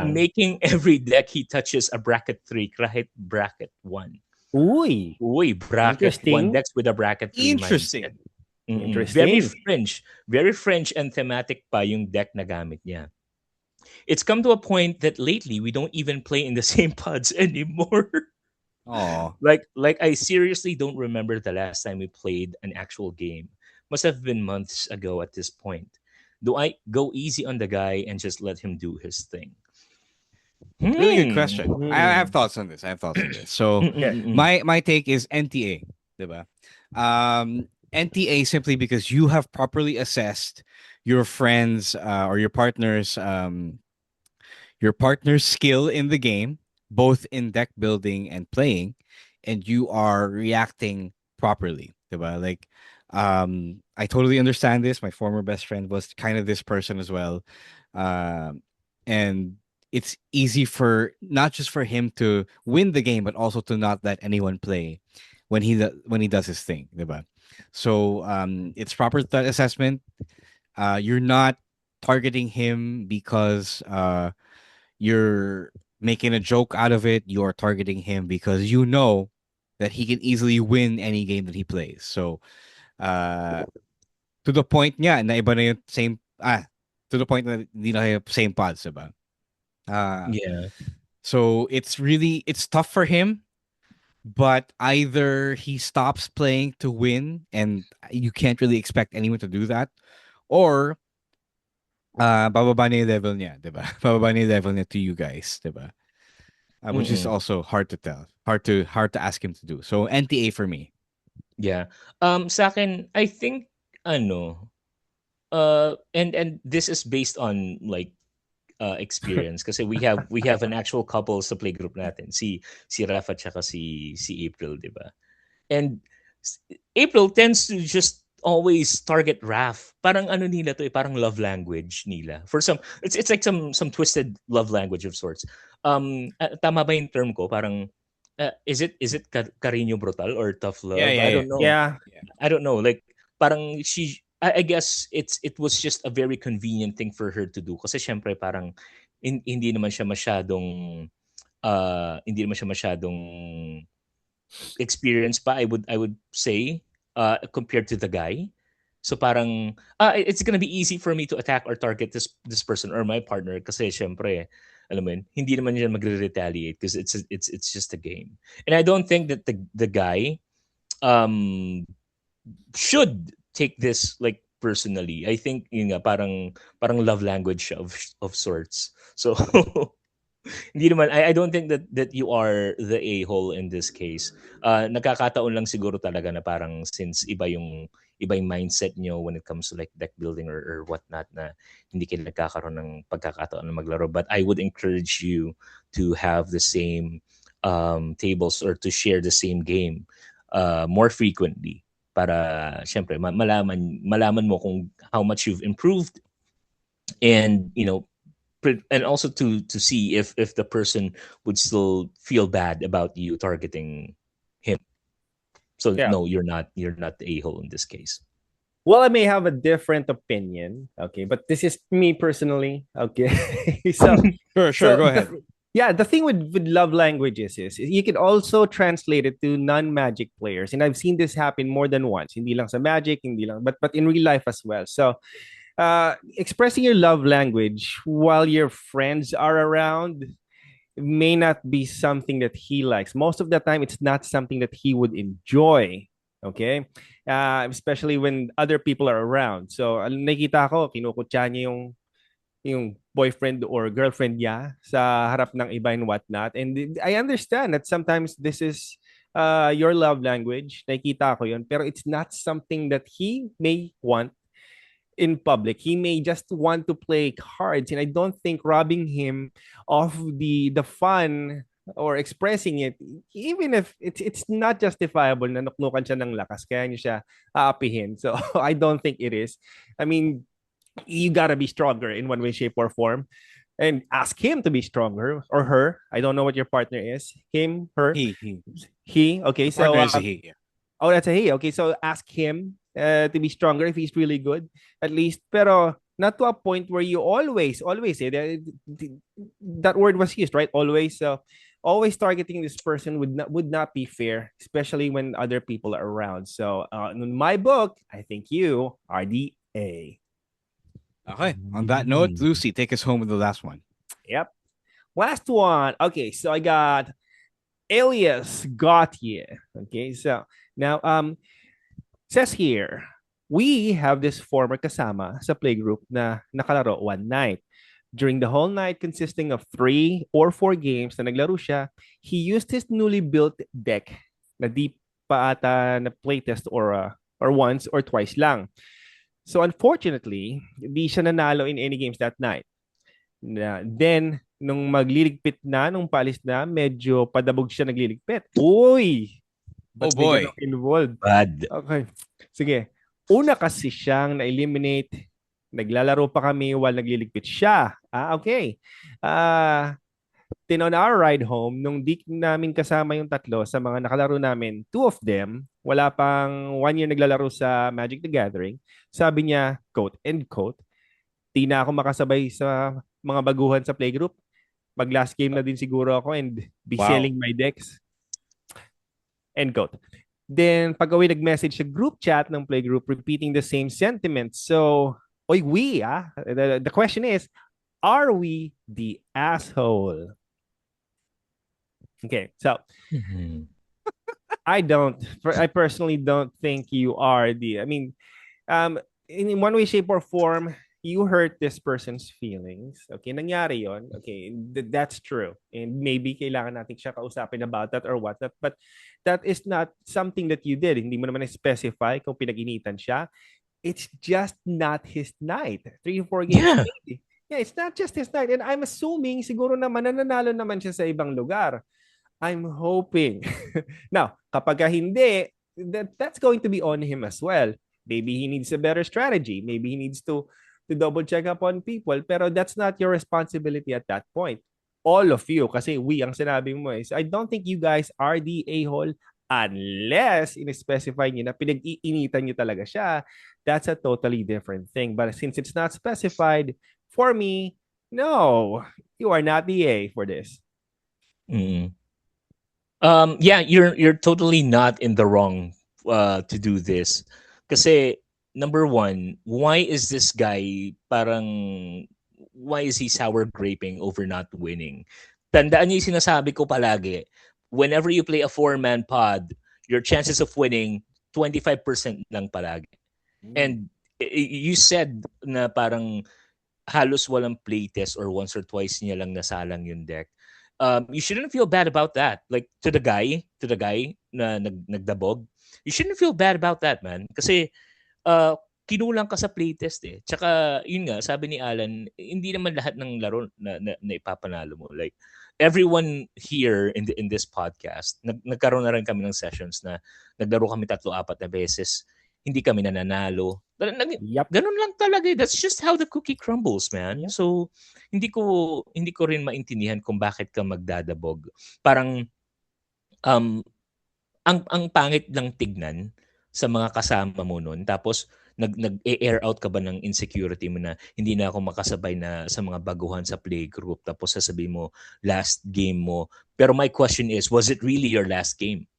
[SPEAKER 4] Making every deck he touches a bracket 3 kahit bracket 1.
[SPEAKER 3] Uy,
[SPEAKER 4] bracket 1 decks with a bracket 3
[SPEAKER 2] Interesting.
[SPEAKER 4] Interesting. Very French and thematic pa yung deck na gamit niya. It's come to a point that lately we don't even play in the same pods anymore.
[SPEAKER 2] Oh,
[SPEAKER 4] like I seriously don't remember the last time we played an actual game. Must have been months ago at this point. Do I go easy on the guy and just let him do his thing?
[SPEAKER 2] Really good question. I have thoughts on this. So my take is NTA, diba? NTA simply because you have properly assessed your friends or your partner's skill in the game, both in deck building and playing, and you are reacting properly, diba? Like, I totally understand this. My former best friend was kind of this person as well, and it's easy for not just for him to win the game, but also to not let anyone play when he does his thing, diba? So it's proper assessment. You're not targeting him because you're making a joke out of it. You're targeting him because you know that he can easily win any game that he plays. So, to the point nga na iba na yung same to the point na hindi na kayo same pods, diba?
[SPEAKER 4] Yeah.
[SPEAKER 2] So it's tough for him, but either he stops playing to win, and you can't really expect anyone to do that, or bababa na yung level niya, diba? Bababa na yung level niya to you guys, diba? Which is also hard to tell, hard to ask him to do. So NTA for me.
[SPEAKER 4] Yeah. Sa akin, I think ano, and this is based on like experience kasi we have an actual couple sa playgroup natin, si Rafa tsaka si April, 'di ba? And April tends to just always target Raf. Parang ano nila to, parang love language nila. For some, it's like some twisted love language of sorts. Tama ba yung term ko? Parang is it cariño brutal or tough love? I don't know.
[SPEAKER 3] Yeah.
[SPEAKER 4] I don't know. Like parang I guess it was just a very convenient thing for her to do kasi syempre parang hindi naman siya masyadong experience pa, I would say, compared to the guy. So parang it's gonna be easy for me to attack or target this person or my partner kasi syempre alam mo yun, hindi naman niya magre-retaliate because it's just a game. And I don't think that the guy should take this like personally. I think yun nga parang love language of sorts. So hindi naman, I don't think that you are the a-hole in this case. Nagkakataon lang siguro talaga na parang since iba yung mindset nyo when it comes to like deck building or whatnot na hindi kayo nagkakaroon ng pagkakataon na maglaro. But I would encourage you to have the same tables or to share the same game more frequently para syempre malaman mo kung how much you've improved, and and also to see if the person would still feel bad about you targeting him. So no, you're not the a-hole in this case.
[SPEAKER 3] Well, I may have a different opinion, okay, but this is me personally, okay. So
[SPEAKER 2] sure, go ahead.
[SPEAKER 3] The thing with love languages is you can also translate it to non-magic players, and I've seen this happen more than once. Hindi lang sa magic, hindi lang, but in real life as well. So expressing your love language while your friends are around may not be something that he likes. Most of the time, it's not something that he would enjoy. Okay? Especially when other people are around. So, nakita ko, kinukutya niya yung boyfriend or girlfriend niya sa harap ng iba and whatnot. And I understand that sometimes this is your love language. Nakita ko yun. Pero it's not something that he may want in public. He may just want to play cards, and I don't think robbing him of the fun or expressing it, even if it's not justifiable na nuknukan siya ng lakas kaya niya siya aapihin. So I don't think it is. I mean, you gotta be stronger in one way, shape, or form, and ask him to be stronger, or her. I don't know what your partner is. Him, her,
[SPEAKER 2] He.
[SPEAKER 3] Okay, so
[SPEAKER 2] partner is a he. Yeah.
[SPEAKER 3] Oh, that's a he. Okay, so ask him to be stronger if he's really good, at least. Pero not to a point where you always say that word was used, right? Always. So always targeting this person would not be fair, especially when other people are around. So in my book, I think you are the A.
[SPEAKER 2] Okay. On that note, Luci, take us home with the last one.
[SPEAKER 3] Yep. Last one. Okay, so I got alias Gautier. Okay, so now says here, we have this former kasama sa playgroup na nakalaro one night. During the whole night consisting of 3 or 4 games na naglaro siya, he used his newly built deck na di pa ata na playtest or once or twice lang. So unfortunately, di siya nanalo in any games that night. Then, nung magliligpit na, nung palis na, medyo padabog siya nagliligpit. Uy!
[SPEAKER 2] Oh boy.
[SPEAKER 3] Involved.
[SPEAKER 4] Bad.
[SPEAKER 3] Okay. Sige. Una kasi siyang na-eliminate. Naglalaro pa kami while nagliligpit siya. Okay. On our ride home, nung di namin kasama yung tatlo sa mga nakalaro namin, 2 of them, wala pang 1 year naglalaro sa Magic the Gathering, sabi niya, quote and quote, di na ako makasabay sa mga baguhan sa playgroup. Mag last game na din siguro ako and be selling my decks. End quote. Then, pag we nag-message sa group chat ng playgroup, repeating the same sentiments. So, the question is, are we the asshole? Okay, so I personally don't think you are the, I mean, in one way, shape, or form, you hurt this person's feelings. Okay, nangyari yon. Okay, that's true. And maybe kailangan natin siya kausapin about that or whatnot. But that is not something that you did. Hindi mo naman specify kung pinag-initan siya. It's just not his night. 3 or 4 games.
[SPEAKER 4] Yeah.
[SPEAKER 3] Maybe. Yeah, it's not just his night. And I'm assuming siguro naman nananalo naman siya sa ibang lugar. I'm hoping. Now, kapag hindi, that's going to be on him as well. Maybe he needs a better strategy. Maybe he needs to double check up on people. Pero that's not your responsibility at that point. All of you, kasi ang sinabi mo is, I don't think you guys are the a-hole unless in-specify niyo na pinag-iinitan niyo talaga siya. That's a totally different thing. But since it's not specified, for me, no, you are not the A for this.
[SPEAKER 4] Yeah, you're totally not in the wrong to do this. Kasi number one, why is this guy why is he sour graping over not winning? Tandaan niyo yung sinasabi ko palagi. Whenever you play a 4-man pod, your chances of winning 25% lang palagi. And you said na parang halos walang playtest or once or twice niya lang nasalang yung deck. You shouldn't feel bad about that. Like to the guy na nagdabog, you shouldn't feel bad about that, man. Kasi kinulang ka sa playtest eh. Tsaka yun nga, sabi ni Alan, hindi naman lahat ng laro na ipapanalo mo. Like everyone here in this podcast, nagkaroon na rin kami ng sessions na naglaro kami 3-4 na beses, hindi kami nananalo. Ganun lang talaga. That's just how the cookie crumbles, man. Yep. So hindi ko rin maintindihan kung bakit ka magdadabog. Parang ang pangit lang tignan sa mga kasama mo noon. Tapos nag-air out ka ba ng insecurity mo na hindi na ako makasabay na sa mga baguhan sa playgroup, tapos sasabihin mo last game mo. Pero my question is, was it really your last game?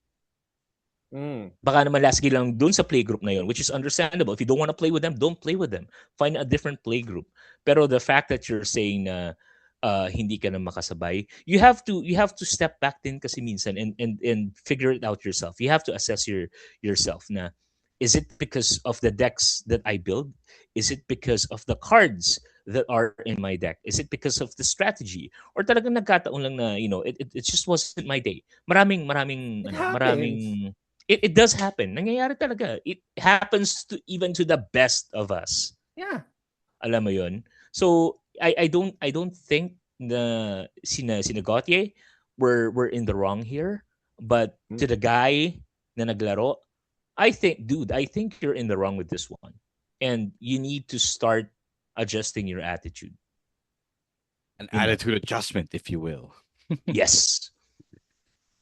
[SPEAKER 4] Baka naman last game lang dun sa playgroup na yun, which is understandable. If you don't want to play with them, don't play with them. Find a different playgroup. Pero the fact that you're saying na hindi ka na makasabay, you have to step back din kasi minsan and figure it out yourself. You have to assess yourself na, is it because of the decks that I build? Is it because of the cards that are in my deck? Is it because of the strategy? Or talagang nagkataon lang na, it just wasn't my day. Maraming it does happen. Nangyayari talaga. It happens even to the best of us.
[SPEAKER 3] Yeah.
[SPEAKER 4] Alam mo yun? So I don't think na sina Gautier were in the wrong here, but to the guy na naglaro, I think you're in the wrong with this one. And you need to start adjusting your attitude.
[SPEAKER 2] An attitude adjustment, if you will.
[SPEAKER 4] Yes.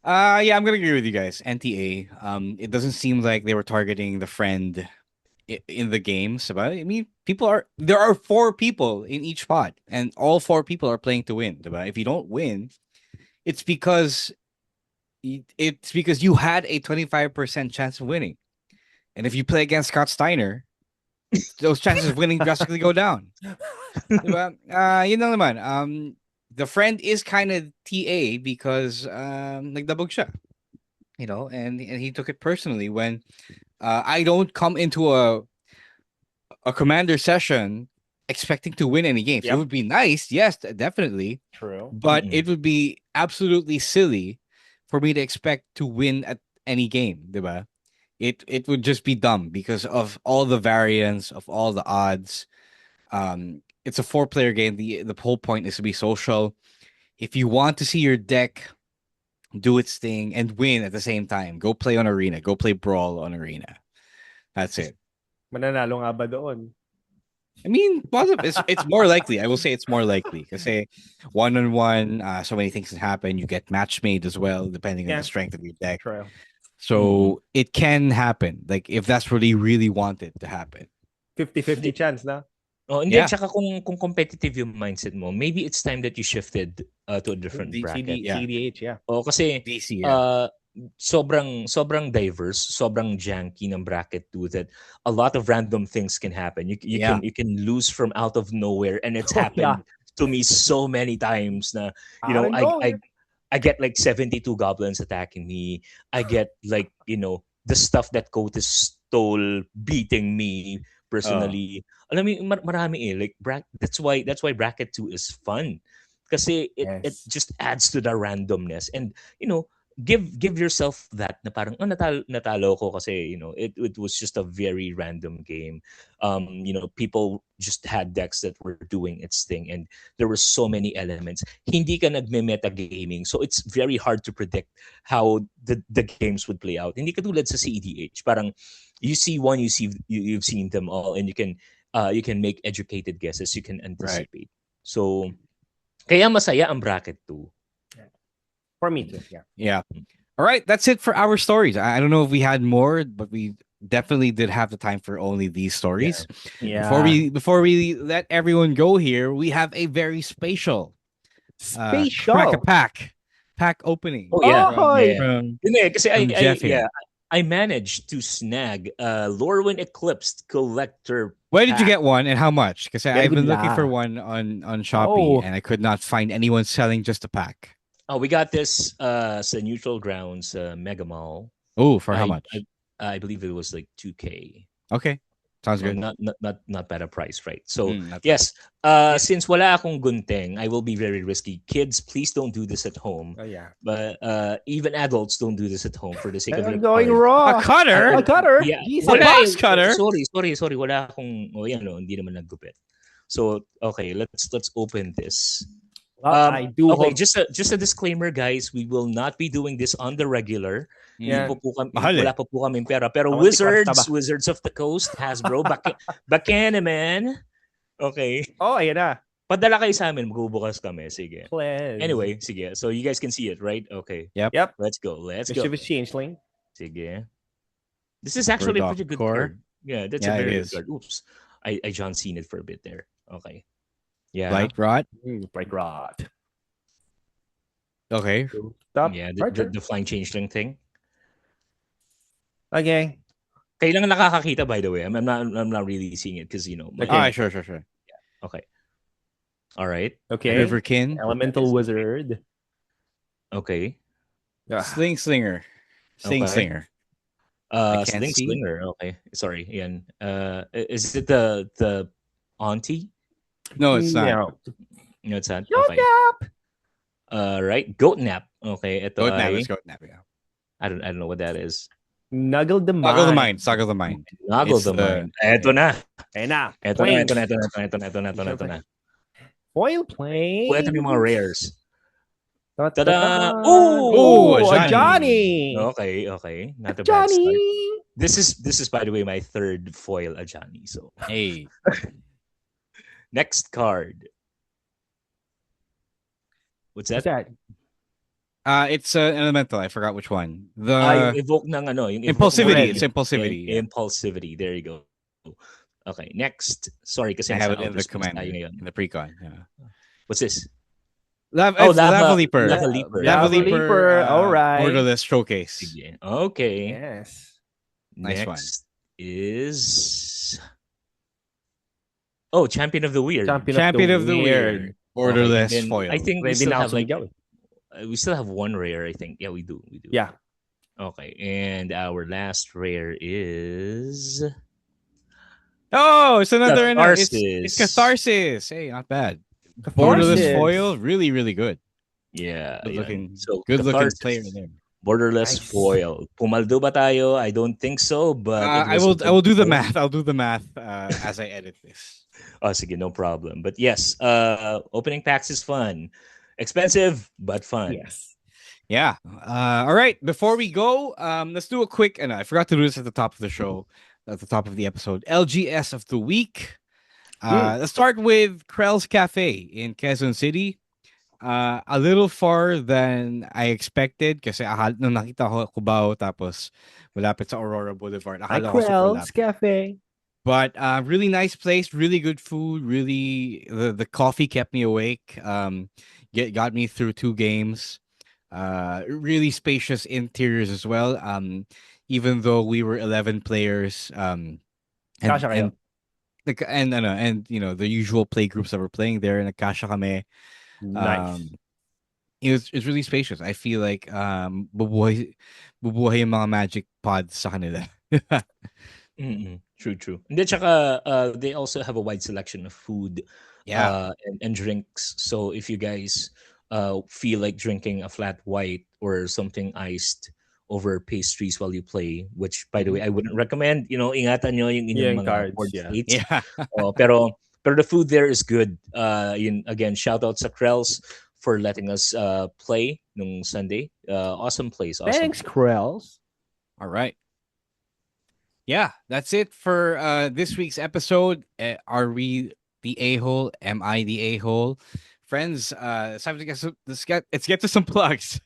[SPEAKER 2] Yeah, I'm gonna agree with you guys. NTA. It doesn't seem like they were targeting the friend in the games. But I mean, there are 4 people in each pot, and all 4 people are playing to win. If you don't win, it's because you had a 25% chance of winning. And if you play against Scott Steiner, those chances of winning drastically go down. Diba? Naman, the friend is kind of TA because nagdabog siya. And he took it personally when I don't come into a commander session expecting to win any games. Yep. It would be nice, yes, definitely.
[SPEAKER 3] True.
[SPEAKER 2] But it would be absolutely silly for me to expect to win at any game, diba? It would just be dumb because of all the variance of all the odds. It's a 4-player game. The whole point is to be social. If you want to see your deck do its thing and win at the same time, go play on Arena. Go play Brawl on Arena. That's it.
[SPEAKER 3] Mananalo nga ba doon?
[SPEAKER 2] I mean, it's more likely. I will say it's more likely. Kasi 1-on-1, so many things can happen. You get match made as well, depending on the strength of your deck.
[SPEAKER 3] True.
[SPEAKER 2] So it can happen. Like if that's what he really wanted to happen.
[SPEAKER 3] 50-50 chance na.
[SPEAKER 4] Oh, hindi, tsaka kung competitive yung mindset mo, maybe it's time that you shifted to a different bracket.
[SPEAKER 3] CDH, yeah.
[SPEAKER 4] Oh, kasi
[SPEAKER 2] DC,
[SPEAKER 4] sobrang diverse, sobrang janky ng bracket 2 that a lot of random things can happen. You can lose from out of nowhere, and it's happened to me so many times na
[SPEAKER 3] Out of nowhere.
[SPEAKER 4] I get like 72 goblins attacking me. I get like, the stuff that Cotis stole beating me personally. Alam mo, marami eh. Like that's why bracket 2 is fun. Kasi it just adds to the randomness, and give yourself that na parang natalo ko kasi it was just a very random game. People just had decks that were doing its thing, and there were so many elements. Hindi ka nagme-meta gaming, so it's very hard to predict how the games would play out. Hindi katulad sa CEDH, parang you see one, you've seen them all, and you can make educated guesses, you can anticipate. Right. So kaya masaya ang bracket 2.
[SPEAKER 3] For me too, yeah.
[SPEAKER 2] Yeah. All right, that's it for our stories. I don't know if we had more, but we definitely did have the time for only these stories.
[SPEAKER 3] Yeah.
[SPEAKER 2] Before we let everyone go here, we have a very special crack a pack opening.
[SPEAKER 4] Oh yeah.
[SPEAKER 2] From
[SPEAKER 4] Jeff here. I managed to snag Lorwyn Eclipsed Collector.
[SPEAKER 2] Where did you get one and how much? Because I've been looking for one on Shopee and I could not find anyone selling just a pack.
[SPEAKER 4] Oh, we got this sa Neutral Grounds Mega Mall.
[SPEAKER 2] Oh, for how much?
[SPEAKER 4] I believe it was like 2K.
[SPEAKER 2] Okay. Sounds good.
[SPEAKER 4] Not bad a price, right? So yes, since wala akong gunting, I will be very risky. Kids, please don't do this at home.
[SPEAKER 3] Oh yeah.
[SPEAKER 4] But even adults don't do this at home for the sake of
[SPEAKER 3] going raw.
[SPEAKER 2] A cutter.
[SPEAKER 3] Yeah.
[SPEAKER 2] A box cutter.
[SPEAKER 4] Sorry. Wala akong hindi naman naggupit. So okay, let's open this.
[SPEAKER 3] I do.
[SPEAKER 4] Okay, just a disclaimer, guys. We will not be doing this on the regular.
[SPEAKER 3] Yeah.
[SPEAKER 4] Wala pa po kaming pera. Pero Wizards of the Coast, Hasbro, Bacana, man. Okay.
[SPEAKER 3] Oh, ayan na.
[SPEAKER 4] Padala kayo sa amin, magbubukas kami. Sige.
[SPEAKER 3] Please.
[SPEAKER 4] Anyway, sige. So you guys can see it, right? Okay.
[SPEAKER 3] Yep.
[SPEAKER 4] Let's go.
[SPEAKER 3] Mischievous Changeling.
[SPEAKER 4] Sige. This is actually a pretty good card. Yeah, that's a very good card. Oops. I John Cena it for a bit there. Okay. Yeah.
[SPEAKER 2] Blight Rot.
[SPEAKER 3] Blight Rot.
[SPEAKER 2] Okay.
[SPEAKER 3] Stop.
[SPEAKER 4] Yeah, the flying changeling thing.
[SPEAKER 3] Okay.
[SPEAKER 4] Kailangan nakakakita, by the way. I'm not really seeing it because
[SPEAKER 2] Okay. Sure.
[SPEAKER 4] Yeah. Okay. All right.
[SPEAKER 3] Okay.
[SPEAKER 2] Riverkin.
[SPEAKER 3] Elemental Wizard.
[SPEAKER 4] Okay.
[SPEAKER 2] Slinger. Slinger.
[SPEAKER 4] Slinger. Okay. Sorry. Yan. Is it the auntie?
[SPEAKER 2] No, it's not.
[SPEAKER 4] No, it's not.
[SPEAKER 3] Goat
[SPEAKER 4] okay.
[SPEAKER 3] Nap.
[SPEAKER 4] Right. Goat Nap. Okay. Ito
[SPEAKER 2] Goat Nap. It's Goat Nap. Yeah.
[SPEAKER 4] I don't know what that is.
[SPEAKER 3] Nuggle the Mind.
[SPEAKER 2] Nuggle the Mind.
[SPEAKER 4] Nuggle the Mind. Ito na.
[SPEAKER 3] Ito na. Foil plane.
[SPEAKER 4] Ito yung mga rares.
[SPEAKER 3] Ta-da!
[SPEAKER 2] Oh,
[SPEAKER 3] Ajani.
[SPEAKER 4] Okay. Not a bad start. This is by the way my third foil Ajani. So
[SPEAKER 2] hey.
[SPEAKER 4] Next card. What's that?
[SPEAKER 2] It's an elemental. I forgot which one.
[SPEAKER 4] Evoke ng yung
[SPEAKER 2] impulsivity. It's impulsivity.
[SPEAKER 4] Yeah. Impulsivity. There you go. Okay, next. Sorry, kasi
[SPEAKER 2] I have it in the command in the precon. Yeah.
[SPEAKER 4] What's this?
[SPEAKER 2] Lava Leaper.
[SPEAKER 4] Lava
[SPEAKER 3] Leaper. All right.
[SPEAKER 2] Borderless Showcase.
[SPEAKER 4] Okay.
[SPEAKER 3] Yes.
[SPEAKER 2] Nice
[SPEAKER 4] next
[SPEAKER 2] one.
[SPEAKER 4] Is Champion of the Weird.
[SPEAKER 3] Champion of the Weird.
[SPEAKER 2] Borderless foil.
[SPEAKER 4] I think we still have one rare, I think. Yeah, we do.
[SPEAKER 3] Yeah.
[SPEAKER 4] Okay, and our last rare is
[SPEAKER 2] it's another
[SPEAKER 4] Catharsis.
[SPEAKER 2] It's Catharsis. Hey, not bad. Borderless foil, really, really good.
[SPEAKER 4] Yeah.
[SPEAKER 2] Good looking player there.
[SPEAKER 4] Borderless foil. Pumaldo ba tayo? I don't think so, but
[SPEAKER 2] I will do the math. I'll do the math as I edit this.
[SPEAKER 4] Sige, no problem. But yes, opening packs is fun. Expensive, but fun.
[SPEAKER 3] Yes.
[SPEAKER 2] Yeah. All right. Before we go, let's do a quick, and I forgot to do this at the top of the show, at the top of the episode. LGS of the week. Let's start with Krell's Cafe in Quezon City. A little far than I expected kasi nung nakita ko Cubao tapos malapit sa Aurora Boulevard.
[SPEAKER 3] Krell's Cafe.
[SPEAKER 2] But really nice place, really good food, really the coffee kept me awake. Got me through 2 games. Really spacious interiors as well. Even though we were 11 players, and
[SPEAKER 3] Kasha kayo.
[SPEAKER 2] and the usual play groups that were playing there, and nagkasya kami.
[SPEAKER 3] Nice.
[SPEAKER 2] It's really spacious. I feel like bubuhay yung mga magic pods sa kanila.
[SPEAKER 4] True. And then, tsaka, they also have a wide selection of food,
[SPEAKER 2] Yeah.
[SPEAKER 4] and drinks. So if you guys feel like drinking a flat white or something iced over pastries while you play, which by the way I wouldn't recommend. Ingatan nyo yung inyong
[SPEAKER 3] Yung
[SPEAKER 4] mga
[SPEAKER 3] cards,
[SPEAKER 4] board
[SPEAKER 3] yeah.
[SPEAKER 4] states.
[SPEAKER 2] Yeah.
[SPEAKER 4] Pero the food there is good. Again, shout out sa Krells for letting us play nung Sunday. Awesome place. Awesome.
[SPEAKER 3] Thanks, Krells.
[SPEAKER 2] All right. Yeah, that's it for this week's episode. Are we the a-hole? Am I the a-hole? Friends, it's time to let's get to some plugs.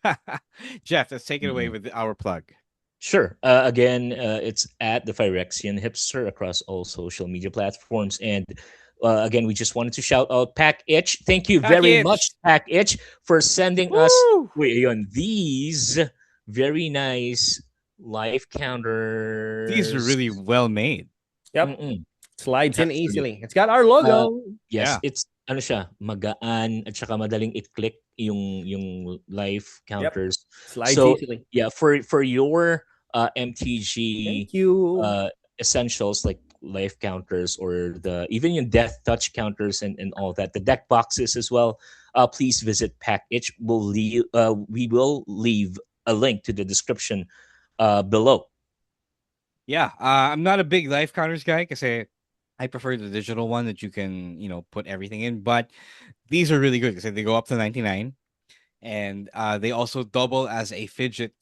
[SPEAKER 2] Jeff, let's take it away with our plug.
[SPEAKER 4] Sure. Again, it's at the Phyrexian Hipster across all social media platforms. And again, we just wanted to shout out Pack Itch. Thank you very much, Pack Itch, for sending us these very nice life counters.
[SPEAKER 2] These are really well made.
[SPEAKER 3] Yep. Slides in easily. It's got our logo.
[SPEAKER 4] Yes, it's magaan at saka madaling i-click yung life counters.
[SPEAKER 3] Yep. Slides easily.
[SPEAKER 4] Yeah, for your MTG
[SPEAKER 3] Thank you.
[SPEAKER 4] Essentials like life counters or even yung death touch counters and all that, the deck boxes as well, please visit Pack Itch. We will leave a link to the description below.
[SPEAKER 2] Yeah, I'm not a big life counters guy because I prefer the digital one that you can put everything in, but these are really good because they go up to 99, and they also double as a fidget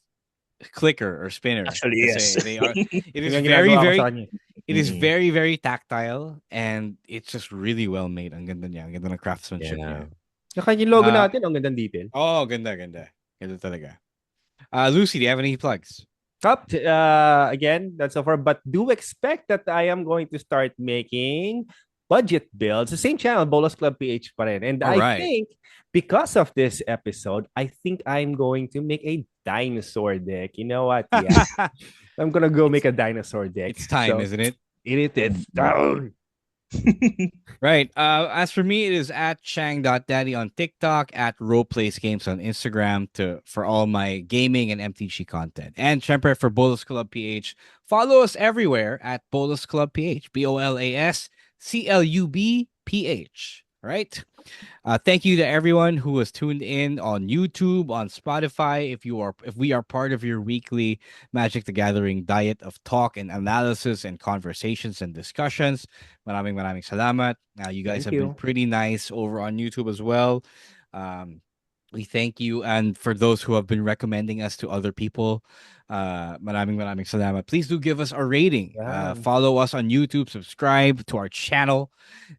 [SPEAKER 2] clicker or spinner.
[SPEAKER 4] Actually, yes.
[SPEAKER 2] It is very, very tactile, and it's just really well made. Ang ganda niya. Ang ganda ng craftsmanship niya.
[SPEAKER 3] Saka yung logo natin, ang ganda detail.
[SPEAKER 2] Oh, ganda. Ganda talaga. Lucy, do you have any plugs?
[SPEAKER 3] Again, that's so far. But do expect that I am going to start making budget builds. The same channel, Bolas Club PH pa rin. And I think because of this episode, I think I'm going to make a dinosaur deck. You know what? Yeah. I'm going to go make a dinosaur deck.
[SPEAKER 2] It's time, isn't it?
[SPEAKER 3] It's down.
[SPEAKER 2] Right. As for me, it is at Chang.Daddy on TikTok, at Roleplays Games on Instagram for all my gaming and MTG content. And syempre for Bolas Club PH, follow us everywhere at Bolas Club PH. BOLASCLUB right? Thank you to everyone who was tuned in on YouTube, on Spotify. If we are part of your weekly Magic the Gathering diet of talk and analysis and conversations and discussions, maraming salamat. You guys have been pretty nice over on YouTube as well. We thank you, and for those who have been recommending us to other people, maraming salamat. Please do give us a rating. Follow us on YouTube, subscribe to our channel.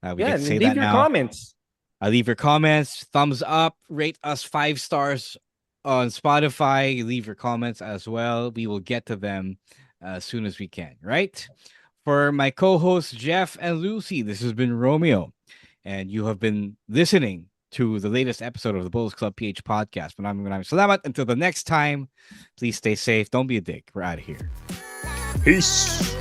[SPEAKER 2] We can say
[SPEAKER 3] leave
[SPEAKER 2] that
[SPEAKER 3] your
[SPEAKER 2] now.
[SPEAKER 3] comments.
[SPEAKER 2] Leave your comments, thumbs up, rate us 5 stars on Spotify. Leave your comments as well. We will get to them as soon as we can, right? For my co-hosts Jeff and Lucy, this has been Romeo, and you have been listening to the latest episode of the Bolas Club PH podcast. Maraming salamat. Until the next time, please stay safe. Don't be a dick. We're out of here.
[SPEAKER 4] Peace.